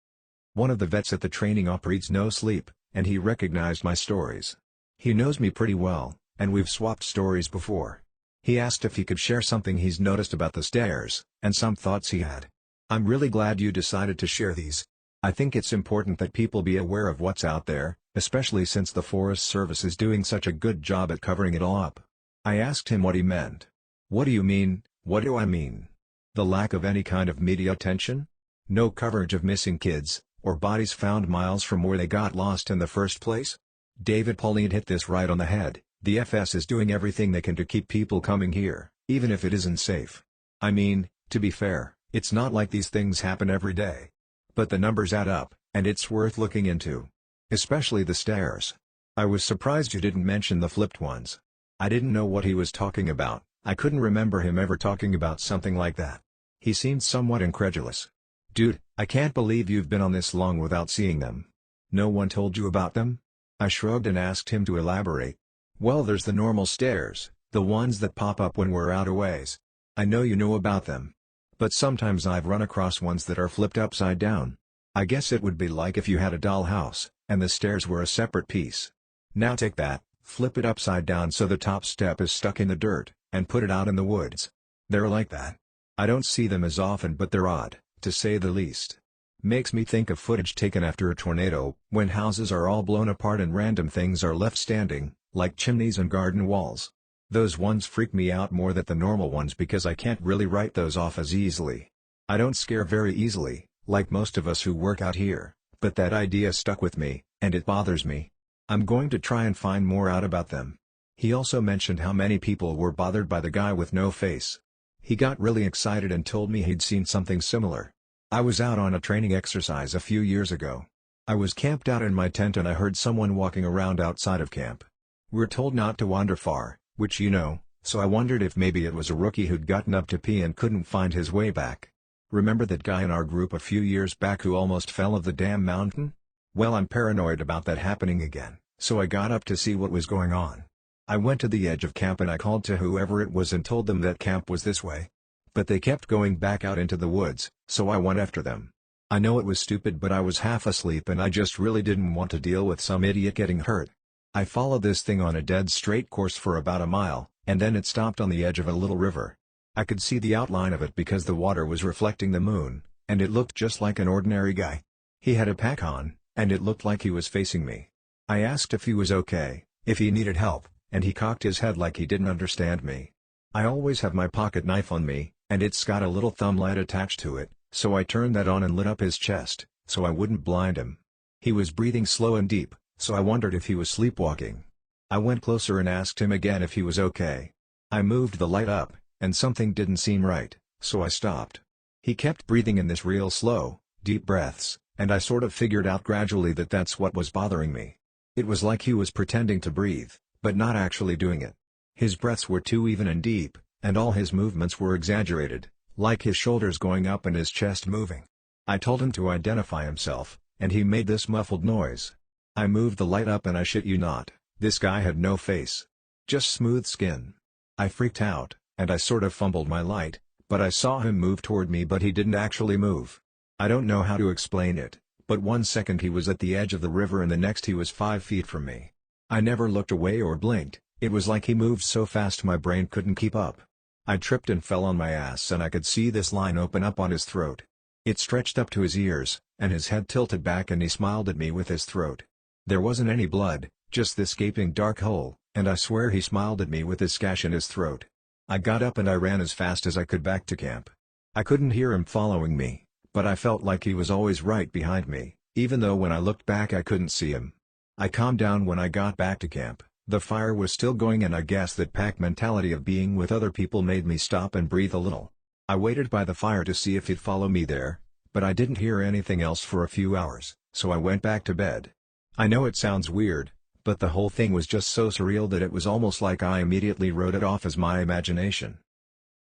One of the vets at the training op reads NoSleep, and he recognized my stories. He knows me pretty well, and we've swapped stories before. He asked if he could share something he's noticed about the stairs, and some thoughts he had. I'm really glad you decided to share these. I think it's important that people be aware of what's out there, especially since the Forest Service is doing such a good job at covering it all up. I asked him what he meant. What do you mean? What do I mean? The lack of any kind of media attention? No coverage of missing kids, or bodies found miles from where they got lost in the first place? David Pauline hit this right on the head. The FS is doing everything they can to keep people coming here, even if it isn't safe. I mean, to be fair, it's not like these things happen every day. But the numbers add up, and it's worth looking into. Especially the stairs. I was surprised you didn't mention the flipped ones. I didn't know what he was talking about. I couldn't remember him ever talking about something like that. He seemed somewhat incredulous. Dude, I can't believe you've been on this long without seeing them. No one told you about them? I shrugged and asked him to elaborate. Well, there's the normal stairs, the ones that pop up when we're out a ways. I know you know about them. But sometimes I've run across ones that are flipped upside down. I guess it would be like if you had a dollhouse, and the stairs were a separate piece. Now take that, flip it upside down so the top step is stuck in the dirt, and put it out in the woods. They're like that. I don't see them as often, but they're odd, to say the least. Makes me think of footage taken after a tornado, when houses are all blown apart and random things are left standing, like chimneys and garden walls. Those ones freak me out more than the normal ones because I can't really write those off as easily. I don't scare very easily, like most of us who work out here, but that idea stuck with me, and it bothers me. I'm going to try and find more out about them. He also mentioned how many people were bothered by the guy with no face. He got really excited and told me he'd seen something similar. I was out on a training exercise a few years ago. I was camped out in my tent and I heard someone walking around outside of camp. We're told not to wander far, which you know, so I wondered if maybe it was a rookie who'd gotten up to pee and couldn't find his way back. Remember that guy in our group a few years back who almost fell off the damn mountain? Well, I'm paranoid about that happening again, so I got up to see what was going on. I went to the edge of camp and I called to whoever it was and told them that camp was this way. But they kept going back out into the woods, so I went after them. I know it was stupid, but I was half asleep and I just really didn't want to deal with some idiot getting hurt. I followed this thing on a dead straight course for about a mile, and then it stopped on the edge of a little river. I could see the outline of it because the water was reflecting the moon, and it looked just like an ordinary guy. He had a pack on, and it looked like he was facing me. I asked if he was okay, if he needed help, and he cocked his head like he didn't understand me. I always have my pocket knife on me, and it's got a little thumb light attached to it, so I turned that on and lit up his chest, so I wouldn't blind him. He was breathing slow and deep, so I wondered if he was sleepwalking. I went closer and asked him again if he was okay. I moved the light up, and something didn't seem right, so I stopped. He kept breathing in this real slow, deep breaths, and I sort of figured out gradually that that's what was bothering me. It was like he was pretending to breathe, but not actually doing it. His breaths were too even and deep, and all his movements were exaggerated, like his shoulders going up and his chest moving. I told him to identify himself, and he made this muffled noise. I moved the light up and I shit you not, this guy had no face. Just smooth skin. I freaked out, and I sort of fumbled my light, but I saw him move toward me, but he didn't actually move. I don't know how to explain it, but 1 second he was at the edge of the river and the next he was 5 feet from me. I never looked away or blinked, it was like he moved so fast my brain couldn't keep up. I tripped and fell on my ass and I could see this line open up on his throat. It stretched up to his ears, and his head tilted back and he smiled at me with his throat. There wasn't any blood, just this gaping dark hole, and I swear he smiled at me with his gash in his throat. I got up and I ran as fast as I could back to camp. I couldn't hear him following me, but I felt like he was always right behind me, even though when I looked back I couldn't see him. I calmed down when I got back to camp. The fire was still going and I guess that pack mentality of being with other people made me stop and breathe a little. I waited by the fire to see if he'd follow me there, but I didn't hear anything else for a few hours, so I went back to bed. I know it sounds weird, but the whole thing was just so surreal that it was almost like I immediately wrote it off as my imagination.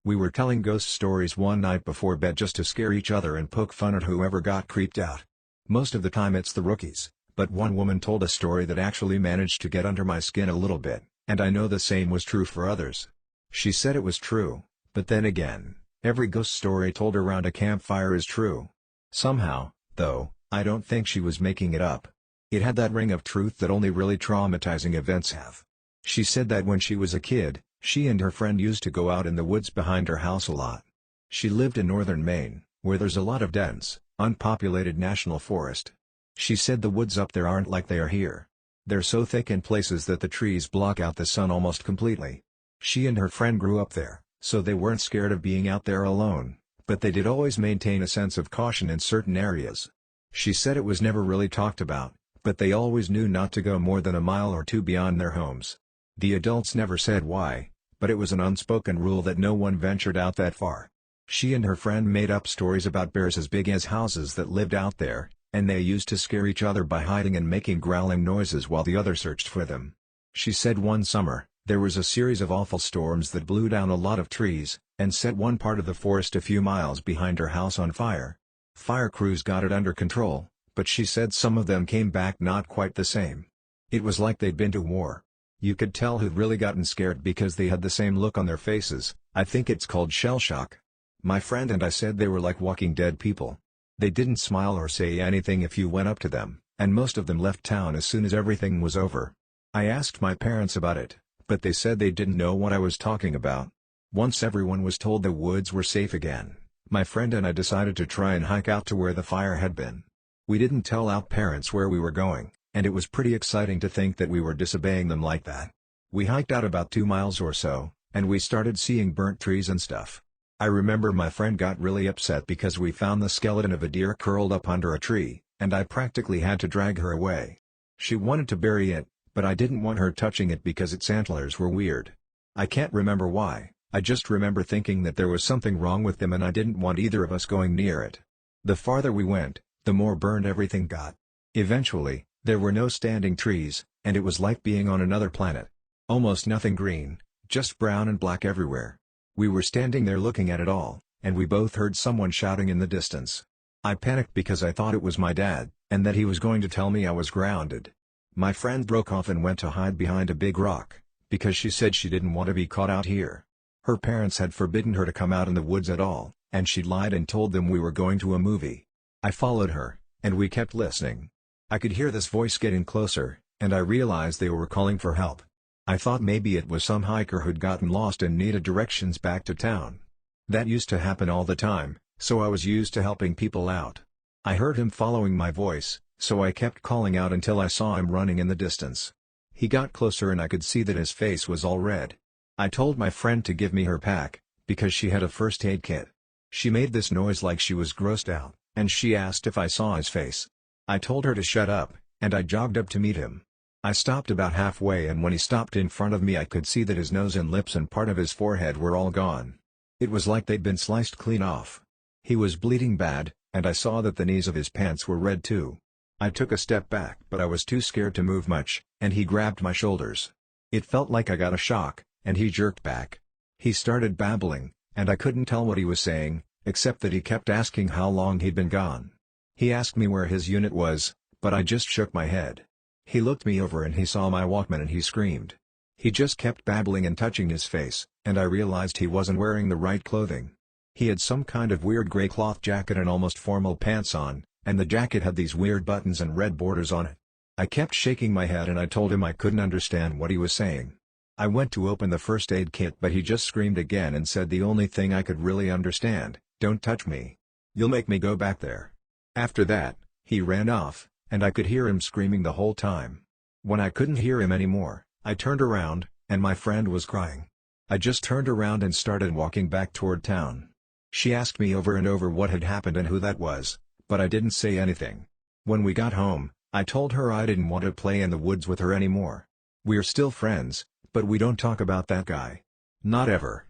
We were telling ghost stories one night before bed just to scare each other and poke fun at whoever got creeped out. Most of the time it's the rookies, but one woman told a story that actually managed to get under my skin a little bit, and I know the same was true for others. She said it was true, but then again, every ghost story told around a campfire is true. Somehow, though, I don't think she was making it up. It had that ring of truth that only really traumatizing events have. She said that when she was a kid, she and her friend used to go out in the woods behind her house a lot. She lived in northern Maine, where there's a lot of dense, unpopulated national forest. She said the woods up there aren't like they are here. They're so thick in places that the trees block out the sun almost completely. She and her friend grew up there, so they weren't scared of being out there alone, but they did always maintain a sense of caution in certain areas. She said it was never really talked about, but they always knew not to go more than a mile or two beyond their homes. The adults never said why, but it was an unspoken rule that no one ventured out that far. She and her friend made up stories about bears as big as houses that lived out there, and they used to scare each other by hiding and making growling noises while the other searched for them. She said one summer, there was a series of awful storms that blew down a lot of trees, and set one part of the forest a few miles behind her house on fire. Fire crews got it under control, but she said some of them came back not quite the same. It was like they'd been to war. You could tell who'd really gotten scared because they had the same look on their faces. I think it's called shell shock. My friend and I said they were like walking dead people. They didn't smile or say anything if you went up to them, and most of them left town as soon as everything was over. I asked my parents about it, but they said they didn't know what I was talking about. Once everyone was told the woods were safe again, my friend and I decided to try and hike out to where the fire had been. We didn't tell our parents where we were going, and it was pretty exciting to think that we were disobeying them like that. We hiked out about 2 miles or so, and we started seeing burnt trees and stuff. I remember my friend got really upset because we found the skeleton of a deer curled up under a tree, and I practically had to drag her away. She wanted to bury it, but I didn't want her touching it because its antlers were weird. I can't remember why, I just remember thinking that there was something wrong with them and I didn't want either of us going near it. The farther we went, the more burned everything got. Eventually, there were no standing trees, and it was like being on another planet. Almost nothing green, just brown and black everywhere. We were standing there looking at it all, and we both heard someone shouting in the distance. I panicked because I thought it was my dad, and that he was going to tell me I was grounded. My friend broke off and went to hide behind a big rock, because she said she didn't want to be caught out here. Her parents had forbidden her to come out in the woods at all, and she lied and told them we were going to a movie. I followed her, and we kept listening. I could hear this voice getting closer, and I realized they were calling for help. I thought maybe it was some hiker who'd gotten lost and needed directions back to town. That used to happen all the time, so I was used to helping people out. I heard him following my voice, so I kept calling out until I saw him running in the distance. He got closer and I could see that his face was all red. I told my friend to give me her pack, because she had a first aid kit. She made this noise like she was grossed out, and she asked if I saw his face. I told her to shut up, and I jogged up to meet him. I stopped about halfway and when he stopped in front of me I could see that his nose and lips and part of his forehead were all gone. It was like they'd been sliced clean off. He was bleeding bad, and I saw that the knees of his pants were red too. I took a step back but I was too scared to move much, and he grabbed my shoulders. It felt like I got a shock, and he jerked back. He started babbling, and I couldn't tell what he was saying, except that he kept asking how long he'd been gone. He asked me where his unit was, but I just shook my head. He looked me over and he saw my Walkman and he screamed. He just kept babbling and touching his face, and I realized he wasn't wearing the right clothing. He had some kind of weird gray cloth jacket and almost formal pants on, and the jacket had these weird buttons and red borders on it. I kept shaking my head and I told him I couldn't understand what he was saying. I went to open the first aid kit but he just screamed again and said the only thing I could really understand, "Don't touch me. You'll make me go back there." After that, he ran off, and I could hear him screaming the whole time. When I couldn't hear him anymore, I turned around, and my friend was crying. I just turned around and started walking back toward town. She asked me over and over what had happened and who that was, but I didn't say anything. When we got home, I told her I didn't want to play in the woods with her anymore. We're still friends, but we don't talk about that guy. Not ever.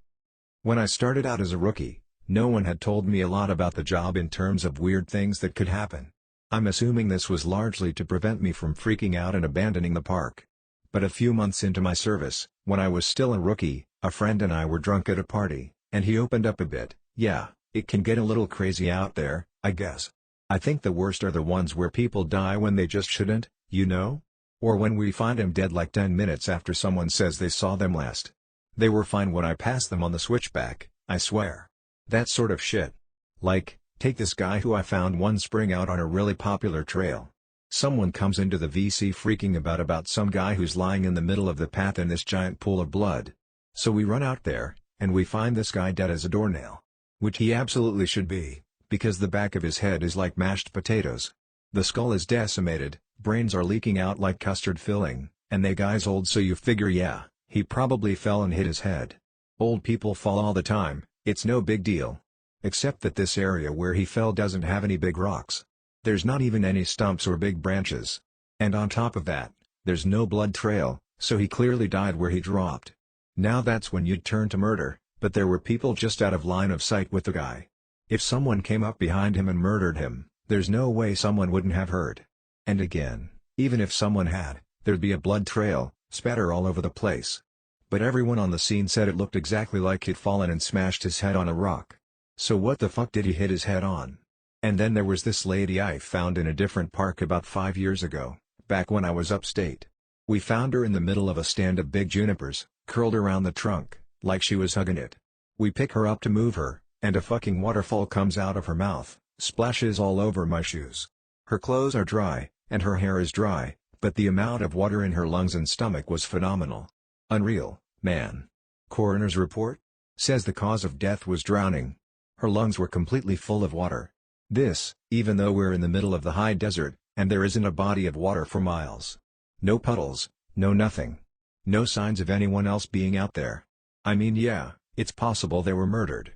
When I started out as a rookie, no one had told me a lot about the job in terms of weird things that could happen. I'm assuming this was largely to prevent me from freaking out and abandoning the park. But a few months into my service, when I was still a rookie, a friend and I were drunk at a party, and he opened up a bit. "Yeah, it can get a little crazy out there, I guess. I think the worst are the ones where people die when they just shouldn't, you know? Or when we find them dead like 10 minutes after someone says they saw them last. They were fine when I passed them on the switchback, I swear. That sort of shit. Like, take this guy who I found one spring out on a really popular trail. Someone comes into the VC freaking about some guy who's lying in the middle of the path in this giant pool of blood. So we run out there, and we find this guy dead as a doornail. Which he absolutely should be, because the back of his head is like mashed potatoes. The skull is decimated, brains are leaking out like custard filling, and the guy's old, so you figure yeah, he probably fell and hit his head. Old people fall all the time, it's no big deal. Except that this area where he fell doesn't have any big rocks. There's not even any stumps or big branches. And on top of that, there's no blood trail, so he clearly died where he dropped. Now that's when you'd turn to murder, but there were people just out of line of sight with the guy. If someone came up behind him and murdered him, there's no way someone wouldn't have heard. And again, even if someone had, there'd be a blood trail, spatter all over the place. But everyone on the scene said it looked exactly like he'd fallen and smashed his head on a rock. So what the fuck did he hit his head on? And then there was this lady I found in a different park about 5 years ago, back when I was upstate. We found her in the middle of a stand of big junipers, curled around the trunk, like she was hugging it. We pick her up to move her, and a fucking waterfall comes out of her mouth, splashes all over my shoes. Her clothes are dry, and her hair is dry, but the amount of water in her lungs and stomach was phenomenal. Unreal, man. Coroner's report? Says the cause of death was drowning. Her lungs were completely full of water. This, even though we're in the middle of the high desert, and there isn't a body of water for miles. No puddles, no nothing. No signs of anyone else being out there. I mean yeah, it's possible they were murdered.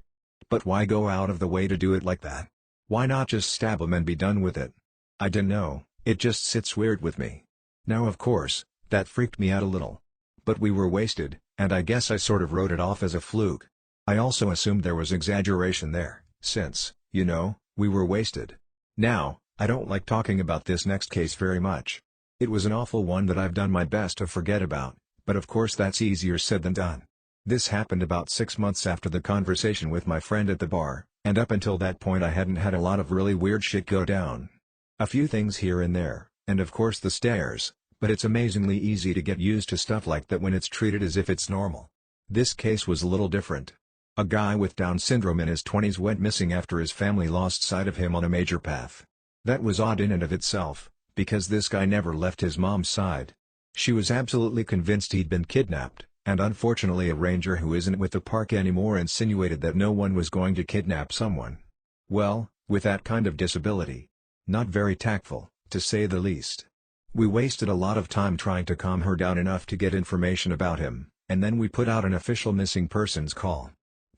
But why go out of the way to do it like that? Why not just stab them and be done with it? I dunno, it just sits weird with me. Now of course, that freaked me out a little. But we were wasted, and I guess I sort of wrote it off as a fluke. I also assumed there was exaggeration there, since, you know, we were wasted. Now, I don't like talking about this next case very much. It was an awful one that I've done my best to forget about, but of course that's easier said than done. This happened about 6 months after the conversation with my friend at the bar, and up until that point I hadn't had a lot of really weird shit go down. A few things here and there, and of course the stairs, but it's amazingly easy to get used to stuff like that when it's treated as if it's normal. This case was a little different. A guy with Down syndrome in his 20s went missing after his family lost sight of him on a major path. That was odd in and of itself, because this guy never left his mom's side. She was absolutely convinced he'd been kidnapped, and unfortunately a ranger who isn't with the park anymore insinuated that no one was going to kidnap someone. Well, with that kind of disability. Not very tactful, to say the least. We wasted a lot of time trying to calm her down enough to get information about him, and then we put out an official missing persons call.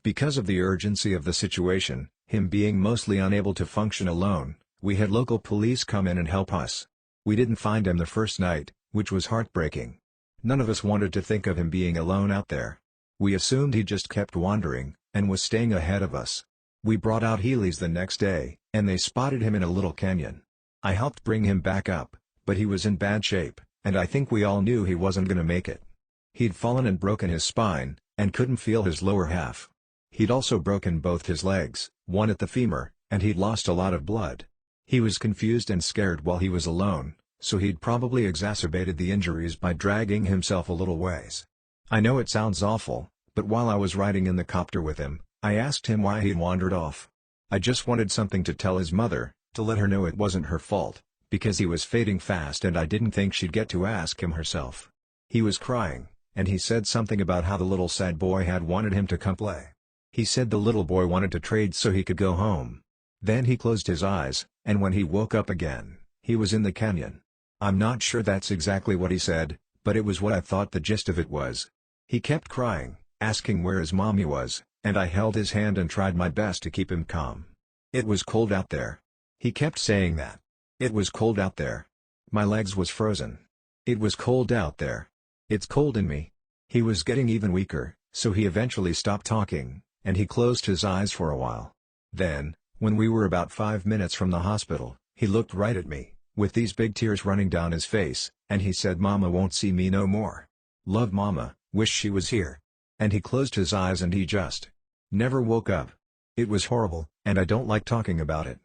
Because of the urgency of the situation, him being mostly unable to function alone, we had local police come in and help us. We didn't find him the first night, which was heartbreaking. None of us wanted to think of him being alone out there. We assumed he just kept wandering, and was staying ahead of us. We brought out Heelys the next day, and they spotted him in a little canyon. I helped bring him back up, but he was in bad shape, and I think we all knew he wasn't gonna make it. He'd fallen and broken his spine, and couldn't feel his lower half. He'd also broken both his legs, one at the femur, and he'd lost a lot of blood. He was confused and scared while he was alone, so he'd probably exacerbated the injuries by dragging himself a little ways. I know it sounds awful, but while I was riding in the copter with him, I asked him why he'd wandered off. I just wanted something to tell his mother, to let her know it wasn't her fault, because he was fading fast and I didn't think she'd get to ask him herself. He was crying, and he said something about how the little sad boy had wanted him to come play. He said the little boy wanted to trade so he could go home. Then he closed his eyes, and when he woke up again, he was in the canyon. I'm not sure that's exactly what he said, but it was what I thought the gist of it was. He kept crying, asking where his mommy was, and I held his hand and tried my best to keep him calm. It was cold out there. He kept saying that. It was cold out there. My legs was frozen. It was cold out there. It's cold in me. He was getting even weaker, so he eventually stopped talking, and he closed his eyes for a while. Then, when we were about 5 minutes from the hospital, he looked right at me, with these big tears running down his face, and he said, "Mama won't see me no more. Love Mama, wish she was here." And he closed his eyes and he just never woke up. It was horrible, and I don't like talking about it.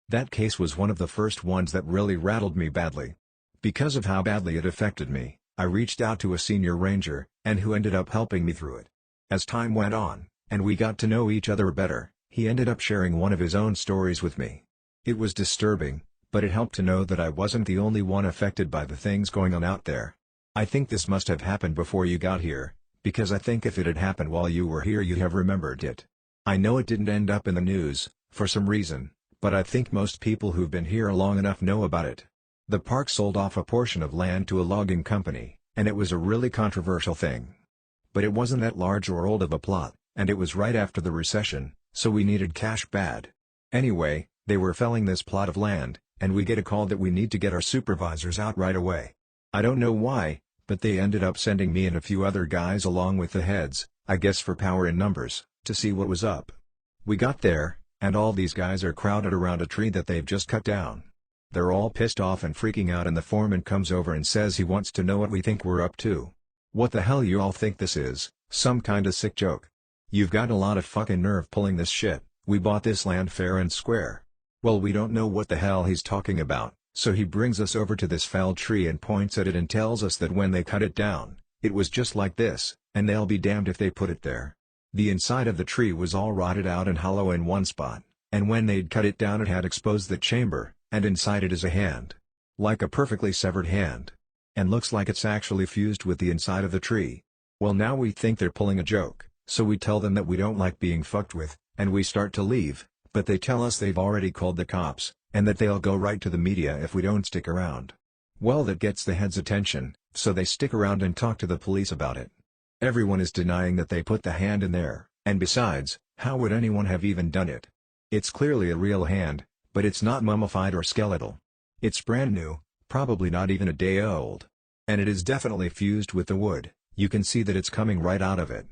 That case was one of the first ones that really rattled me badly. Because of how badly it affected me, I reached out to a senior ranger, and who ended up helping me through it. As time went on, and we got to know each other better, he ended up sharing one of his own stories with me. It was disturbing, but it helped to know that I wasn't the only one affected by the things going on out there. I think this must have happened before you got here, because I think if it had happened while you were here you'd have remembered it. I know it didn't end up in the news, for some reason, but I think most people who've been here long enough know about it. The park sold off a portion of land to a logging company, and it was a really controversial thing. But it wasn't that large or old of a plot, and it was right after the recession, so we needed cash bad. Anyway, they were felling this plot of land, and we get a call that we need to get our supervisors out right away. I don't know why, but they ended up sending me and a few other guys along with the heads, I guess for power in numbers, to see what was up. We got there, and all these guys are crowded around a tree that they've just cut down. They're all pissed off and freaking out, and the foreman comes over and says he wants to know what we think we're up to. What the hell you all think this is, some kinda sick joke? You've got a lot of fucking nerve pulling this shit. We bought this land fair and square. Well, we don't know what the hell he's talking about, so he brings us over to this felled tree and points at it and tells us that when they cut it down, it was just like this, and they'll be damned if they put it there. The inside of the tree was all rotted out and hollow in one spot, and when they'd cut it down it had exposed the chamber, and inside it is a hand. Like a perfectly severed hand. And looks like it's actually fused with the inside of the tree. Well, now we think they're pulling a joke, so we tell them that we don't like being fucked with, and we start to leave, but they tell us they've already called the cops, and that they'll go right to the media if we don't stick around. Well, that gets the heads' attention, so they stick around and talk to the police about it. Everyone is denying that they put the hand in there, and besides, how would anyone have even done it? It's clearly a real hand, but it's not mummified or skeletal. It's brand new, probably not even a day old. And it is definitely fused with the wood, you can see that it's coming right out of it.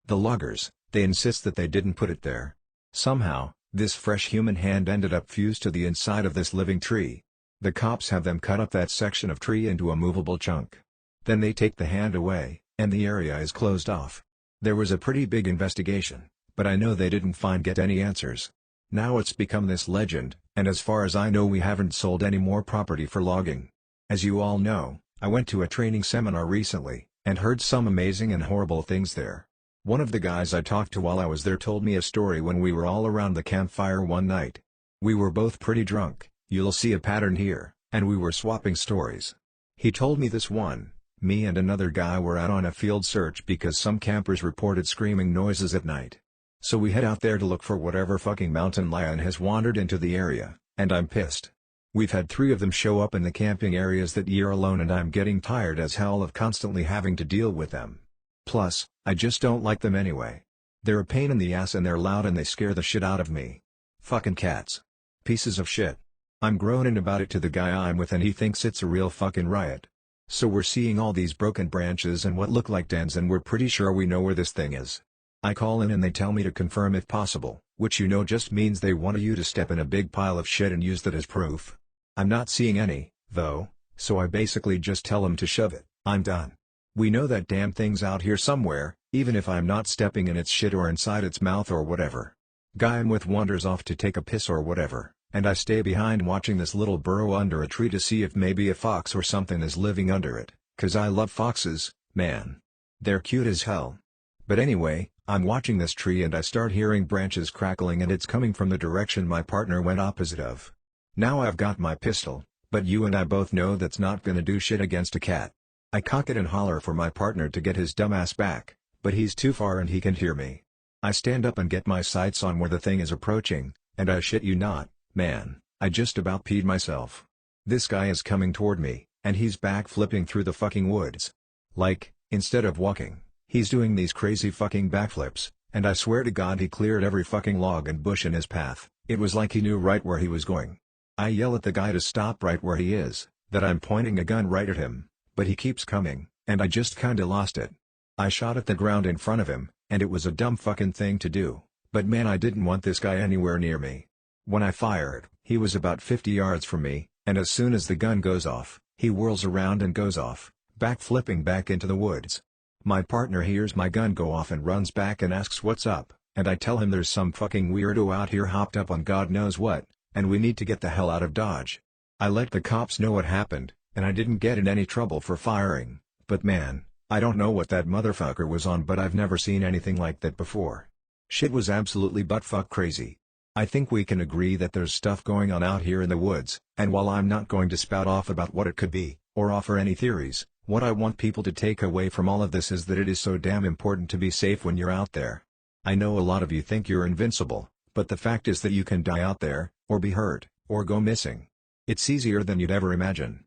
The loggers, they insist that they didn't put it there. Somehow, this fresh human hand ended up fused to the inside of this living tree. The cops have them cut up that section of tree into a movable chunk. Then they take the hand away, and the area is closed off. There was a pretty big investigation, but I know they didn't get any answers. Now it's become this legend, and as far as I know we haven't sold any more property for logging. As you all know, I went to a training seminar recently, and heard some amazing and horrible things there. One of the guys I talked to while I was there told me a story when we were all around the campfire one night. We were both pretty drunk, you'll see a pattern here, and we were swapping stories. He told me this one, me and another guy were out on a field search because some campers reported screaming noises at night. So we head out there to look for whatever fucking mountain lion has wandered into the area, and I'm pissed. We've had 3 of them show up in the camping areas that year alone, and I'm getting tired as hell of constantly having to deal with them. Plus, I just don't like them anyway. They're a pain in the ass and they're loud and they scare the shit out of me. Fucking cats. Pieces of shit. I'm groaning about it to the guy I'm with and he thinks it's a real fucking riot. So we're seeing all these broken branches and what look like dens, and we're pretty sure we know where this thing is. I call in and they tell me to confirm if possible, which you know just means they want you to step in a big pile of shit and use that as proof. I'm not seeing any, though, so I basically just tell them to shove it, I'm done. We know that damn thing's out here somewhere, even if I'm not stepping in its shit or inside its mouth or whatever. Guy I'm with wanders off to take a piss or whatever, and I stay behind watching this little burrow under a tree to see if maybe a fox or something is living under it, 'cause I love foxes, man. They're cute as hell. But anyway, I'm watching this tree and I start hearing branches crackling, and it's coming from the direction my partner went opposite of. Now I've got my pistol, but you and I both know that's not gonna do shit against a cat. I cock it and holler for my partner to get his dumbass back, but he's too far and he can't hear me. I stand up and get my sights on where the thing is approaching, and I shit you not, man, I just about peed myself. This guy is coming toward me, and he's backflipping through the fucking woods. Like, instead of walking, he's doing these crazy fucking backflips, and I swear to God he cleared every fucking log and bush in his path. It was like he knew right where he was going. I yell at the guy to stop right where he is, that I'm pointing a gun right at him, but he keeps coming, and I just kinda lost it. I shot at the ground in front of him, and it was a dumb fucking thing to do, but man, I didn't want this guy anywhere near me. When I fired, he was about 50 yards from me, and as soon as the gun goes off, he whirls around and goes off, backflipping back into the woods. My partner hears my gun go off and runs back and asks what's up, and I tell him there's some fucking weirdo out here hopped up on God knows what, and we need to get the hell out of Dodge. I let the cops know what happened, and I didn't get in any trouble for firing, but man, I don't know what that motherfucker was on, but I've never seen anything like that before. Shit was absolutely buttfuck crazy. I think we can agree that there's stuff going on out here in the woods, and while I'm not going to spout off about what it could be, or offer any theories, what I want people to take away from all of this is that it is so damn important to be safe when you're out there. I know a lot of you think you're invincible, But the fact is that you can die out there, or be hurt, or go missing. It's easier than you'd ever imagine.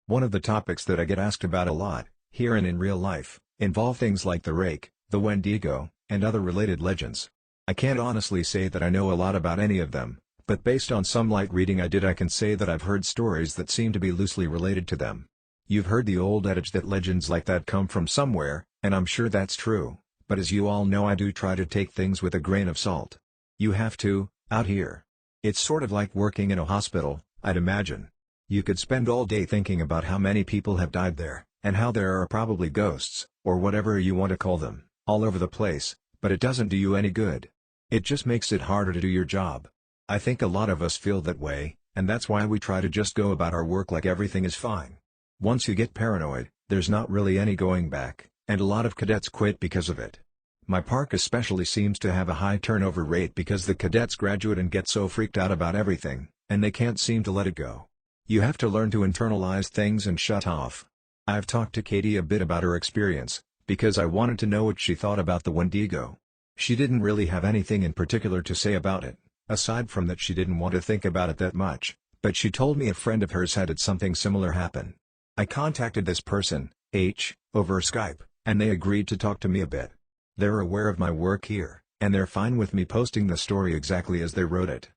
One of the topics that I get asked about a lot, here and in real life, involve things like the rake, the Wendigo, and other related legends. I can't honestly say that I know a lot about any of them, but based on some light reading I did, I can say that I've heard stories that seem to be loosely related to them. You've heard the old adage that legends like that come from somewhere, and I'm sure that's true, but as you all know, I do try to take things with a grain of salt. You have to, out here. It's sort of like working in a hospital, I'd imagine. You could spend all day thinking about how many people have died there, and how there are probably ghosts, or whatever you want to call them, all over the place, but it doesn't do you any good. It just makes it harder to do your job. I think a lot of us feel that way, and that's why we try to just go about our work like everything is fine. Once you get paranoid, there's not really any going back, and a lot of cadets quit because of it. My park especially seems to have a high turnover rate because the cadets graduate and get so freaked out about everything, and they can't seem to let it go. You have to learn to internalize things and shut off. I've talked to Katie a bit about her experience, because I wanted to know what she thought about the Wendigo. She didn't really have anything in particular to say about it, aside from that she didn't want to think about it that much, but she told me a friend of hers had something similar happen. I contacted this person, H, over Skype, and they agreed to talk to me a bit. They're aware of my work here, and they're fine with me posting the story exactly as they wrote it.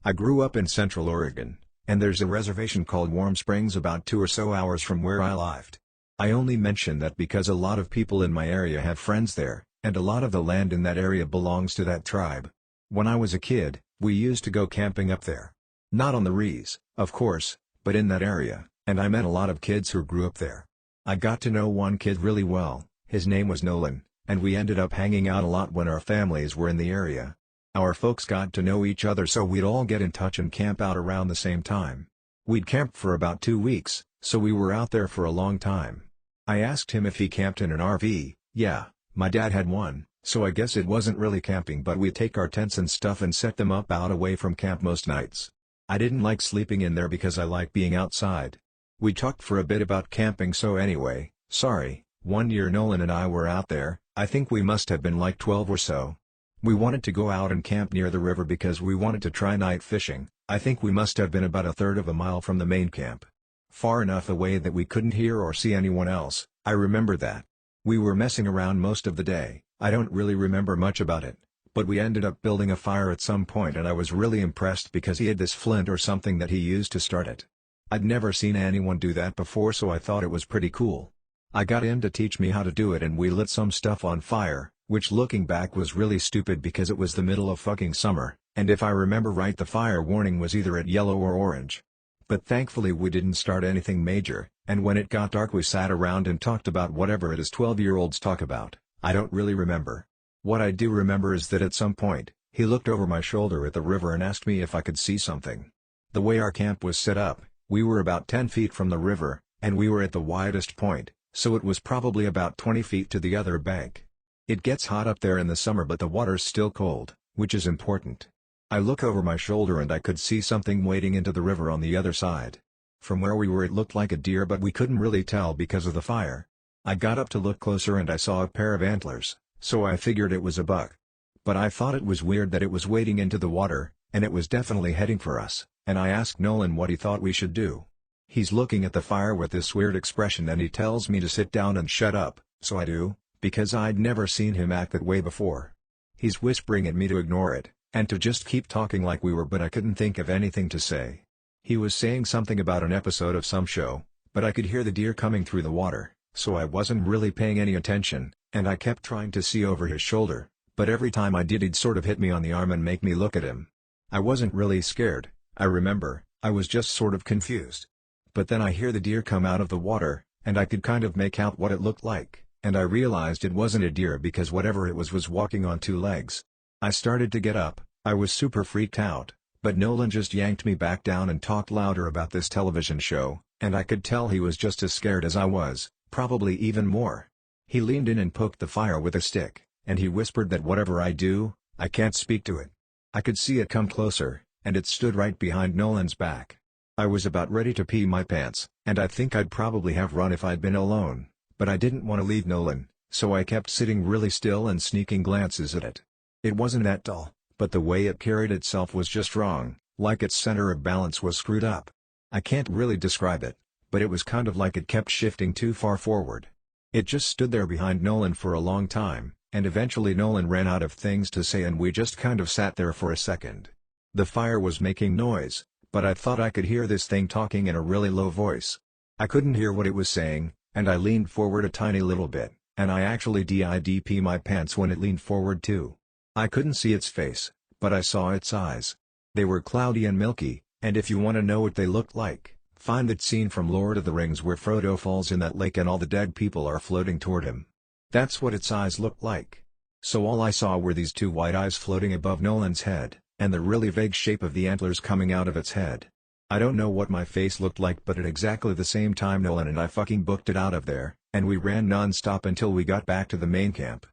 I grew up in Central Oregon, and there's a reservation called Warm Springs about 2 or so hours from where I lived. I only mention that because a lot of people in my area have friends there, and a lot of the land in that area belongs to that tribe. When I was a kid, we used to go camping up there. Not on the Rees, of course, but in that area, and I met a lot of kids who grew up there. I got to know one kid really well, his name was Nolan, and we ended up hanging out a lot when our families were in the area. Our folks got to know each other, so we'd all get in touch and camp out around the same time. We'd camped for about 2 weeks, so we were out there for a long time. I asked him if he camped in an RV. Yeah, my dad had one, so I guess it wasn't really camping, but we'd take our tents and stuff and set them up out away from camp most nights. I didn't like sleeping in there because I like being outside. We talked for a bit about camping, so anyway, one year Nolan and I were out there. I think we must have been like 12 or so. We wanted to go out and camp near the river because we wanted to try night fishing. I think we must have been about a third of a mile from the main camp. Far enough away that we couldn't hear or see anyone else, I remember that. We were messing around most of the day. I don't really remember much about it, but we ended up building a fire at some point, and I was really impressed because he had this flint or something that he used to start it. I'd never seen anyone do that before, so I thought it was pretty cool. I got him to teach me how to do it, and we lit some stuff on fire, which looking back was really stupid because it was the middle of fucking summer, and if I remember right, the fire warning was either at yellow or orange. But thankfully we didn't start anything major, and when it got dark we sat around and talked about whatever it is 12-year-olds talk about. I don't really remember. What I do remember is that at some point, he looked over my shoulder at the river and asked me if I could see something. The way our camp was set up, we were about 10 feet from the river, and we were at the widest point, so it was probably about 20 feet to the other bank. It gets hot up there in the summer, but the water's still cold, which is important. I look over my shoulder and I could see something wading into the river on the other side. From where we were it looked like a deer, but we couldn't really tell because of the fire. I got up to look closer and I saw a pair of antlers, so I figured it was a buck. But I thought it was weird that it was wading into the water, and it was definitely heading for us, and I asked Nolan what he thought we should do. He's looking at the fire with this weird expression and he tells me to sit down and shut up, so I do, because I'd never seen him act that way before. He's whispering at me to ignore it, and to just keep talking like we were, but I couldn't think of anything to say. He was saying something about an episode of some show, but I could hear the deer coming through the water, so I wasn't really paying any attention, and I kept trying to see over his shoulder, but every time I did he'd sort of hit me on the arm and make me look at him. I wasn't really scared, I remember, I was just sort of confused. But then I hear the deer come out of the water, and I could kind of make out what it looked like, and I realized it wasn't a deer because whatever it was walking on 2 legs. I started to get up, I was super freaked out, but Nolan just yanked me back down and talked louder about this television show, and I could tell he was just as scared as I was, probably even more. He leaned in and poked the fire with a stick, and he whispered that whatever I do, I can't speak to it. I could see it come closer, and it stood right behind Nolan's back. I was about ready to pee my pants, and I think I'd probably have run if I'd been alone, but I didn't want to leave Nolan, so I kept sitting really still and sneaking glances at it. It wasn't that tall, but the way it carried itself was just wrong, like its center of balance was screwed up. I can't really describe it, but it was kind of like it kept shifting too far forward. It just stood there behind Nolan for a long time, and eventually Nolan ran out of things to say and we just kind of sat there for a second. The fire was making noise, but I thought I could hear this thing talking in a really low voice. I couldn't hear what it was saying, and I leaned forward a tiny little bit, and I actually did my pants when it leaned forward too. I couldn't see its face, but I saw its eyes. They were cloudy and milky, and if you want to know what they looked like, find that scene from Lord of the Rings where Frodo falls in that lake and all the dead people are floating toward him. That's what its eyes looked like. So all I saw were these two white eyes floating above Nolan's head, and the really vague shape of the antlers coming out of its head. I don't know what my face looked like, but at exactly the same time Nolan and I fucking booked it out of there, and we ran non-stop until we got back to the main camp.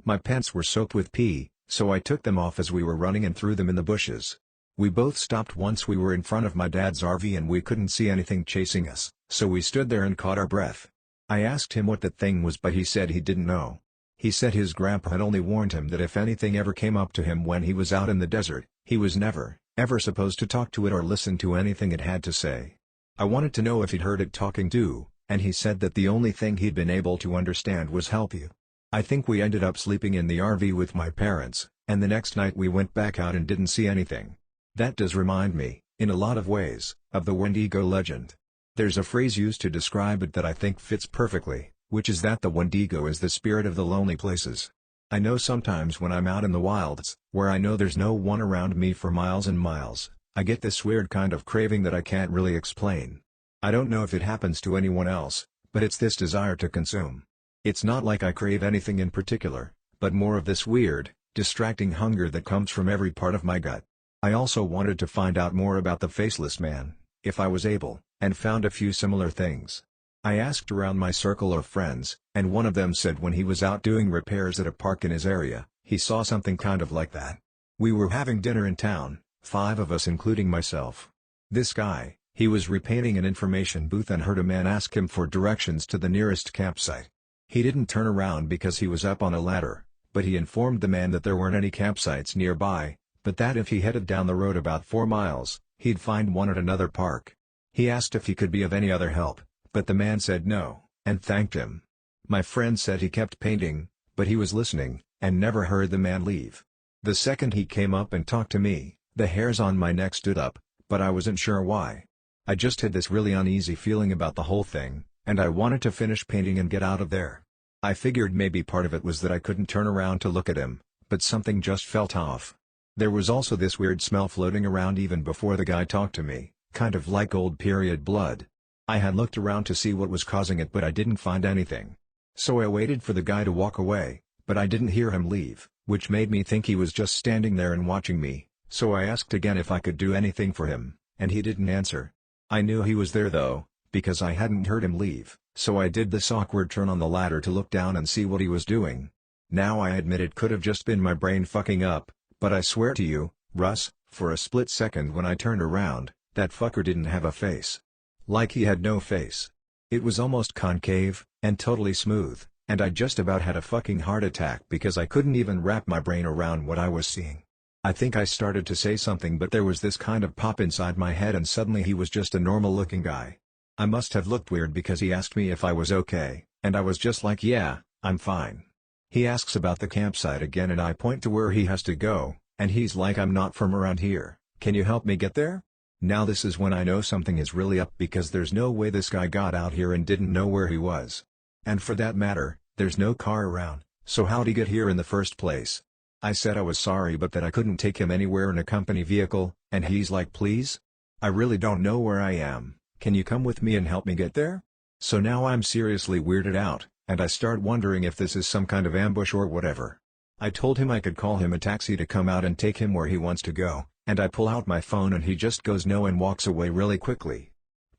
My pants were soaked with pee, so I took them off as we were running and threw them in the bushes. We both stopped once we were in front of my dad's RV and we couldn't see anything chasing us, so we stood there and caught our breath. I asked him what that thing was, but he said he didn't know. He said his grandpa had only warned him that if anything ever came up to him when he was out in the desert, he was never, ever supposed to talk to it or listen to anything it had to say. I wanted to know if he'd heard it talking too, and he said that the only thing he'd been able to understand was help you. I think we ended up sleeping in the RV with my parents, and the next night we went back out and didn't see anything. That does remind me, in a lot of ways, of the Wendigo legend. There's a phrase used to describe it that I think fits perfectly, which is that the Wendigo is the spirit of the lonely places. I know sometimes when I'm out in the wilds, where I know there's no one around me for miles and miles, I get this weird kind of craving that I can't really explain. I don't know if it happens to anyone else, but it's this desire to consume. It's not like I crave anything in particular, but more of this weird, distracting hunger that comes from every part of my gut. I also wanted to find out more about the Faceless man, if I was able, and found a few similar things. I asked around my circle of friends, and one of them said when he was out doing repairs at a park in his area, he saw something kind of like that. We were having dinner in town, 5 of us including myself. This guy, he was repainting an information booth and heard a man ask him for directions to the nearest campsite. He didn't turn around because he was up on a ladder, but he informed the man that there weren't any campsites nearby, but that if he headed down the road about 4 miles, he'd find one at another park. He asked if he could be of any other help, but the man said no, and thanked him. My friend said he kept painting, but he was listening, and never heard the man leave. The second he came up and talked to me, the hairs on my neck stood up, but I wasn't sure why. I just had this really uneasy feeling about the whole thing, and I wanted to finish painting and get out of there. I figured maybe part of it was that I couldn't turn around to look at him, but something just felt off. There was also this weird smell floating around even before the guy talked to me, kind of like old period blood. I had looked around to see what was causing it but I didn't find anything. So I waited for the guy to walk away, but I didn't hear him leave, which made me think he was just standing there and watching me, so I asked again if I could do anything for him, and he didn't answer. I knew he was there though, because I hadn't heard him leave, so I did this awkward turn on the ladder to look down and see what he was doing. Now I admit it could have just been my brain fucking up, but I swear to you, Russ, for a split second when I turned around, that fucker didn't have a face. Like he had no face. It was almost concave, and totally smooth, and I just about had a fucking heart attack because I couldn't even wrap my brain around what I was seeing. I think I started to say something but there was this kind of pop inside my head and suddenly he was just a normal looking guy. I must have looked weird because he asked me if I was okay, and I was just like yeah, I'm fine. He asks about the campsite again and I point to where he has to go, and he's like I'm not from around here, can you help me get there? Now this is when I know something is really up because there's no way this guy got out here and didn't know where he was. And for that matter, there's no car around, so how'd he get here in the first place? I said I was sorry but that I couldn't take him anywhere in a company vehicle, and he's like please? I really don't know where I am, can you come with me and help me get there? So now I'm seriously weirded out, and I start wondering if this is some kind of ambush or whatever. I told him I could call him a taxi to come out and take him where he wants to go, and I pull out my phone and he just goes no and walks away really quickly.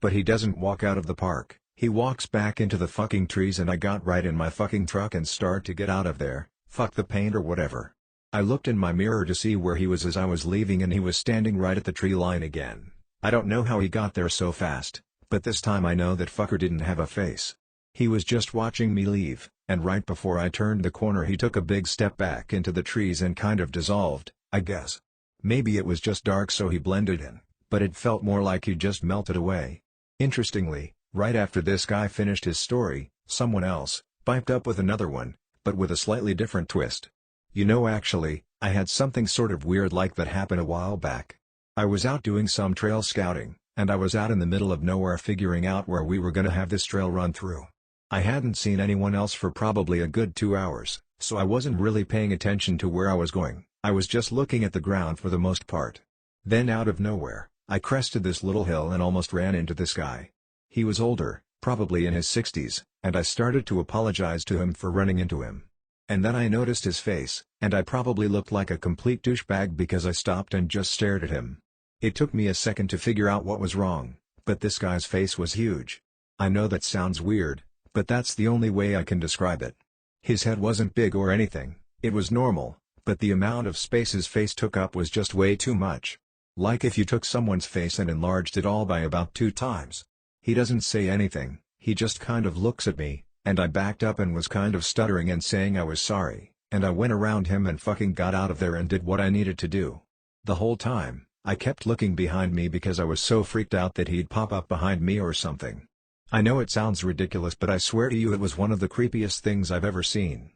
But he doesn't walk out of the park, he walks back into the fucking trees and I got right in my fucking truck and start to get out of there, fuck the paint or whatever. I looked in my mirror to see where he was as I was leaving and he was standing right at the tree line again. I don't know how he got there so fast, but this time I know that fucker didn't have a face. He was just watching me leave, and right before I turned the corner he took a big step back into the trees and kind of dissolved, I guess. Maybe it was just dark so he blended in, but it felt more like he just melted away. Interestingly, right after this guy finished his story, someone else piped up with another one, but with a slightly different twist. Actually, I had something sort of weird like that happen a while back. I was out doing some trail scouting, and I was out in the middle of nowhere figuring out where we were gonna have this trail run through. I hadn't seen anyone else for probably a good 2 hours, so I wasn't really paying attention to where I was going. I was just looking at the ground for the most part. Then out of nowhere, I crested this little hill and almost ran into this guy. He was older, probably in his 60s, and I started to apologize to him for running into him. And then I noticed his face, and I probably looked like a complete douchebag because I stopped and just stared at him. It took me a second to figure out what was wrong, but this guy's face was huge. I know that sounds weird, but that's the only way I can describe it. His head wasn't big or anything, it was normal, but the amount of space his face took up was just way too much. Like if you took someone's face and enlarged it all by about 2 times. He doesn't say anything, he just kind of looks at me, and I backed up and was kind of stuttering and saying I was sorry, and I went around him and fucking got out of there and did what I needed to do. The whole time, I kept looking behind me because I was so freaked out that he'd pop up behind me or something. I know it sounds ridiculous, but I swear to you it was one of the creepiest things I've ever seen.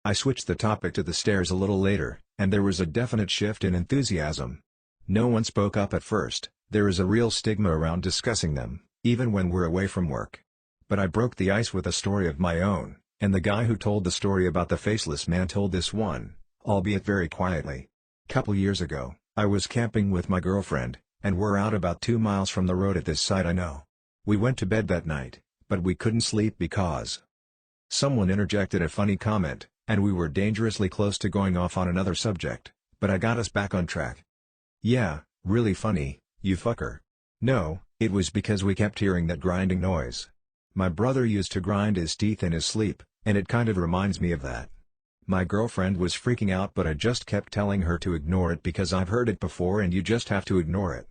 I switched the topic to the stairs a little later, and there was a definite shift in enthusiasm. No one spoke up at first. There is a real stigma around discussing them, even when we're away from work. But I broke the ice with a story of my own, and the guy who told the story about the faceless man told this one, albeit very quietly. Couple years ago, I was camping with my girlfriend, and we're out about 2 miles from the road at this site I know. We went to bed that night, but we couldn't sleep because someone interjected a funny comment, and we were dangerously close to going off on another subject, but I got us back on track. Yeah, really funny, you fucker. No, it was because we kept hearing that grinding noise. My brother used to grind his teeth in his sleep, and it kind of reminds me of that. My girlfriend was freaking out, but I just kept telling her to ignore it because I've heard it before and you just have to ignore it.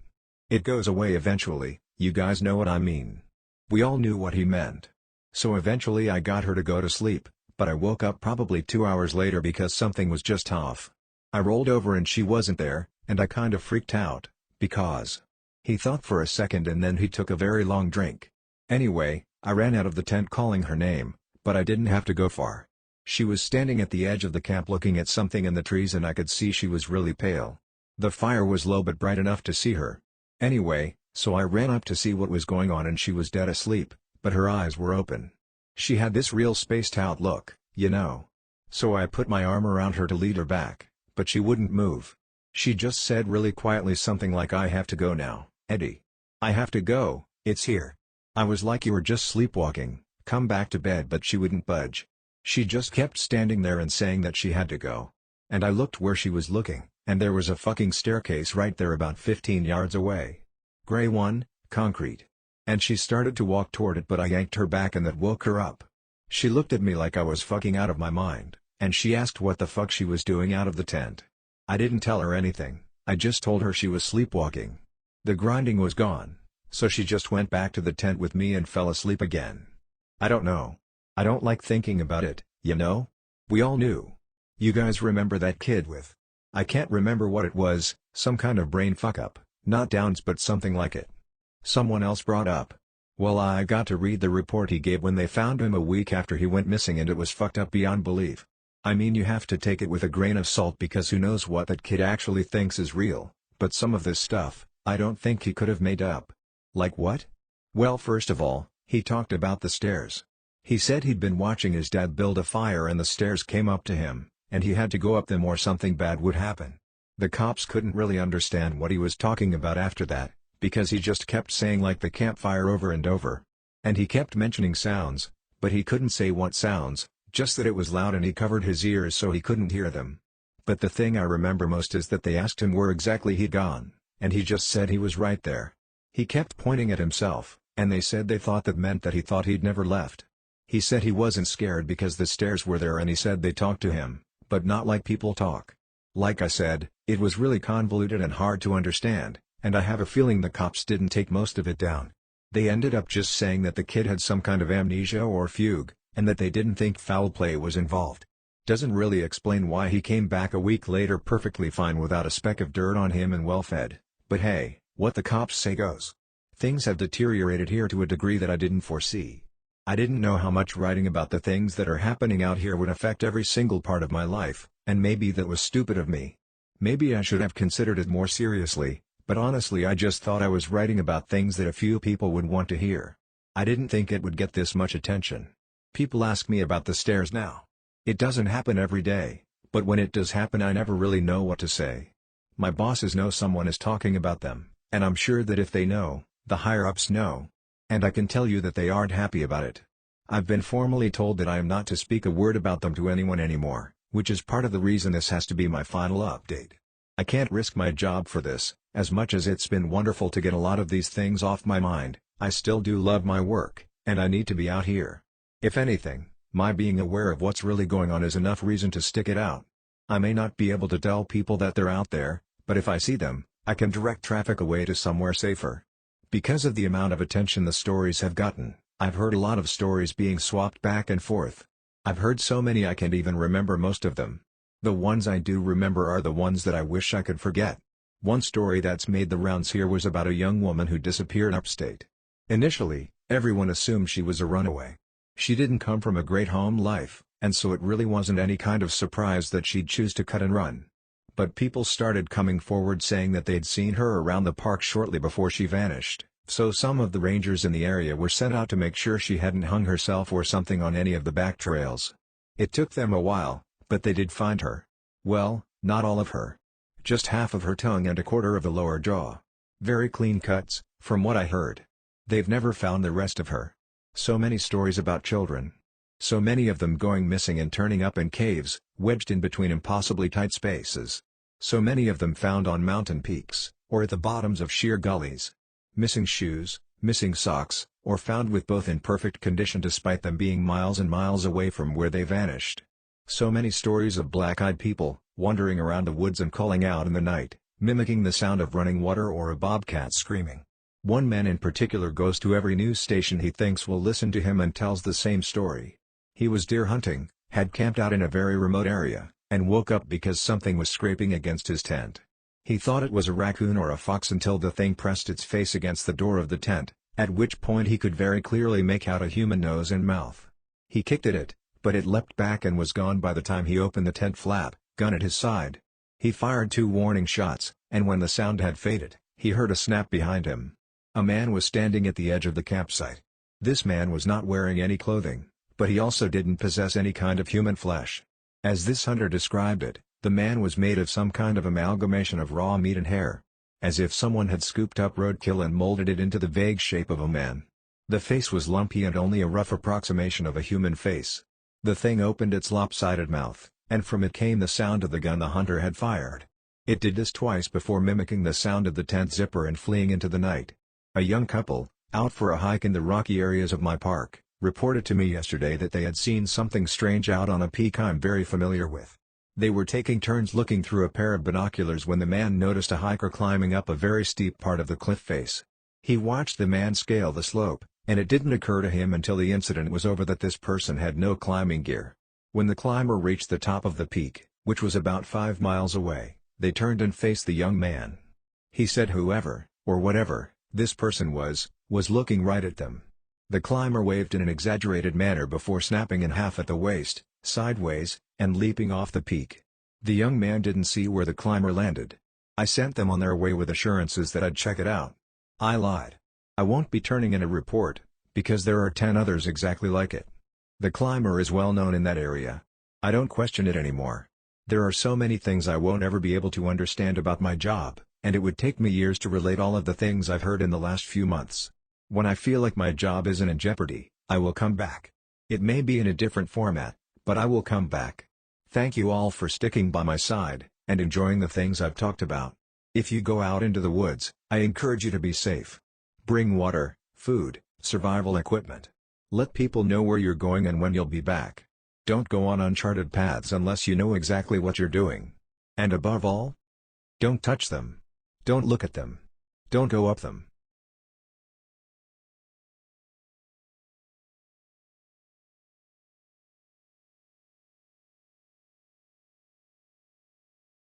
It goes away eventually, you guys know what I mean. We all knew what he meant. So eventually I got her to go to sleep, but I woke up probably 2 hours later because something was just off. I rolled over and she wasn't there, and I kind of freaked out, because he thought for a second and then he took a very long drink. Anyway, I ran out of the tent calling her name, but I didn't have to go far. She was standing at the edge of the camp looking at something in the trees and I could see she was really pale. The fire was low but bright enough to see her. Anyway, so I ran up to see what was going on and she was dead asleep, but her eyes were open. She had this real spaced out look, you know. So I put my arm around her to lead her back, but she wouldn't move. She just said really quietly something like, "I have to go now, Eddie. I have to go, it's here." I was like, "You were just sleepwalking, come back to bed," but she wouldn't budge. She just kept standing there and saying that she had to go. And I looked where she was looking, and there was a fucking staircase right there about 15 yards away. Gray one, concrete. And she started to walk toward it but I yanked her back and that woke her up. She looked at me like I was fucking out of my mind, and she asked what the fuck she was doing out of the tent. I didn't tell her anything, I just told her she was sleepwalking. The grinding was gone, so she just went back to the tent with me and fell asleep again. I don't know. I don't like thinking about it, you know? We all knew. You guys remember that kid with, I can't remember what it was, some kind of brain fuck up, not Downs but something like it. Someone else brought up. Well, I got to read the report he gave when they found him a week after he went missing and it was fucked up beyond belief. I mean, you have to take it with a grain of salt because who knows what that kid actually thinks is real, but some of this stuff, I don't think he could have made up. Like what? Well, first of all, he talked about the stairs. He said he'd been watching his dad build a fire and the stairs came up to him, and he had to go up them or something bad would happen. The cops couldn't really understand what he was talking about after that, because he just kept saying like the campfire over and over. And he kept mentioning sounds, but he couldn't say what sounds, just that it was loud and he covered his ears so he couldn't hear them. But the thing I remember most is that they asked him where exactly he'd gone, and he just said he was right there. He kept pointing at himself, and they said they thought that meant that he thought he'd never left. He said he wasn't scared because the stairs were there and he said they talked to him, but not like people talk. Like I said, it was really convoluted and hard to understand, and I have a feeling the cops didn't take most of it down. They ended up just saying that the kid had some kind of amnesia or fugue, and that they didn't think foul play was involved. Doesn't really explain why he came back a week later perfectly fine without a speck of dirt on him and well fed, but hey, what the cops say goes. Things have deteriorated here to a degree that I didn't foresee. I didn't know how much writing about the things that are happening out here would affect every single part of my life, and maybe that was stupid of me. Maybe I should have considered it more seriously, but honestly I just thought I was writing about things that a few people would want to hear. I didn't think it would get this much attention. People ask me about the stairs now. It doesn't happen every day, but when it does happen I never really know what to say. My bosses know someone is talking about them, and I'm sure that if they know, the higher-ups know. And I can tell you that they aren't happy about it. I've been formally told that I am not to speak a word about them to anyone anymore, which is part of the reason this has to be my final update. I can't risk my job for this. As much as it's been wonderful to get a lot of these things off my mind, I still do love my work, and I need to be out here. If anything, my being aware of what's really going on is enough reason to stick it out. I may not be able to tell people that they're out there, but if I see them, I can direct traffic away to somewhere safer. Because of the amount of attention the stories have gotten, I've heard a lot of stories being swapped back and forth. I've heard so many I can't even remember most of them. The ones I do remember are the ones that I wish I could forget. One story that's made the rounds here was about a young woman who disappeared upstate. Initially, everyone assumed she was a runaway. She didn't come from a great home life, and so it really wasn't any kind of surprise that she'd choose to cut and run. But people started coming forward saying that they'd seen her around the park shortly before she vanished, so some of the rangers in the area were sent out to make sure she hadn't hung herself or something on any of the back trails. It took them a while, but they did find her. Well, not all of her. Just half of her tongue and a quarter of the lower jaw. Very clean cuts, from what I heard. They've never found the rest of her. So many stories about children. So many of them going missing and turning up in caves, wedged in between impossibly tight spaces. So many of them found on mountain peaks, or at the bottoms of sheer gullies. Missing shoes, missing socks, or found with both in perfect condition despite them being miles and miles away from where they vanished. So many stories of black-eyed people, wandering around the woods and calling out in the night, mimicking the sound of running water or a bobcat screaming. One man in particular goes to every news station he thinks will listen to him and tells the same story. He was deer hunting, had camped out in a very remote area, and woke up because something was scraping against his tent. He thought it was a raccoon or a fox until the thing pressed its face against the door of the tent, at which point he could very clearly make out a human nose and mouth. He kicked at it, but it leapt back and was gone by the time he opened the tent flap, gun at his side. He fired 2 warning shots, and when the sound had faded, he heard a snap behind him. A man was standing at the edge of the campsite. This man was not wearing any clothing, but he also didn't possess any kind of human flesh. As this hunter described it, the man was made of some kind of amalgamation of raw meat and hair. As if someone had scooped up roadkill and molded it into the vague shape of a man. The face was lumpy and only a rough approximation of a human face. The thing opened its lopsided mouth, and from it came the sound of the gun the hunter had fired. It did this twice before mimicking the sound of the tent zipper and fleeing into the night. A young couple, out for a hike in the rocky areas of my park, reported to me yesterday that they had seen something strange out on a peak I'm very familiar with. They were taking turns looking through a pair of binoculars when the man noticed a hiker climbing up a very steep part of the cliff face. He watched the man scale the slope, and it didn't occur to him until the incident was over that this person had no climbing gear. When the climber reached the top of the peak, which was about 5 miles away, they turned and faced the young man. He said whoever, or whatever, this person was looking right at them. The climber waved in an exaggerated manner before snapping in half at the waist, sideways, and leaping off the peak. The young man didn't see where the climber landed. I sent them on their way with assurances that I'd check it out. I lied. I won't be turning in a report, because there are 10 others exactly like it. The climber is well known in that area. I don't question it anymore. There are so many things I won't ever be able to understand about my job, and it would take me years to relate all of the things I've heard in the last few months. When I feel like my job isn't in jeopardy, I will come back. It may be in a different format, but I will come back. Thank you all for sticking by my side, and enjoying the things I've talked about. If you go out into the woods, I encourage you to be safe. Bring water, food, survival equipment. Let people know where you're going and when you'll be back. Don't go on uncharted paths unless you know exactly what you're doing. And above all, don't touch them. Don't look at them. Don't go up them.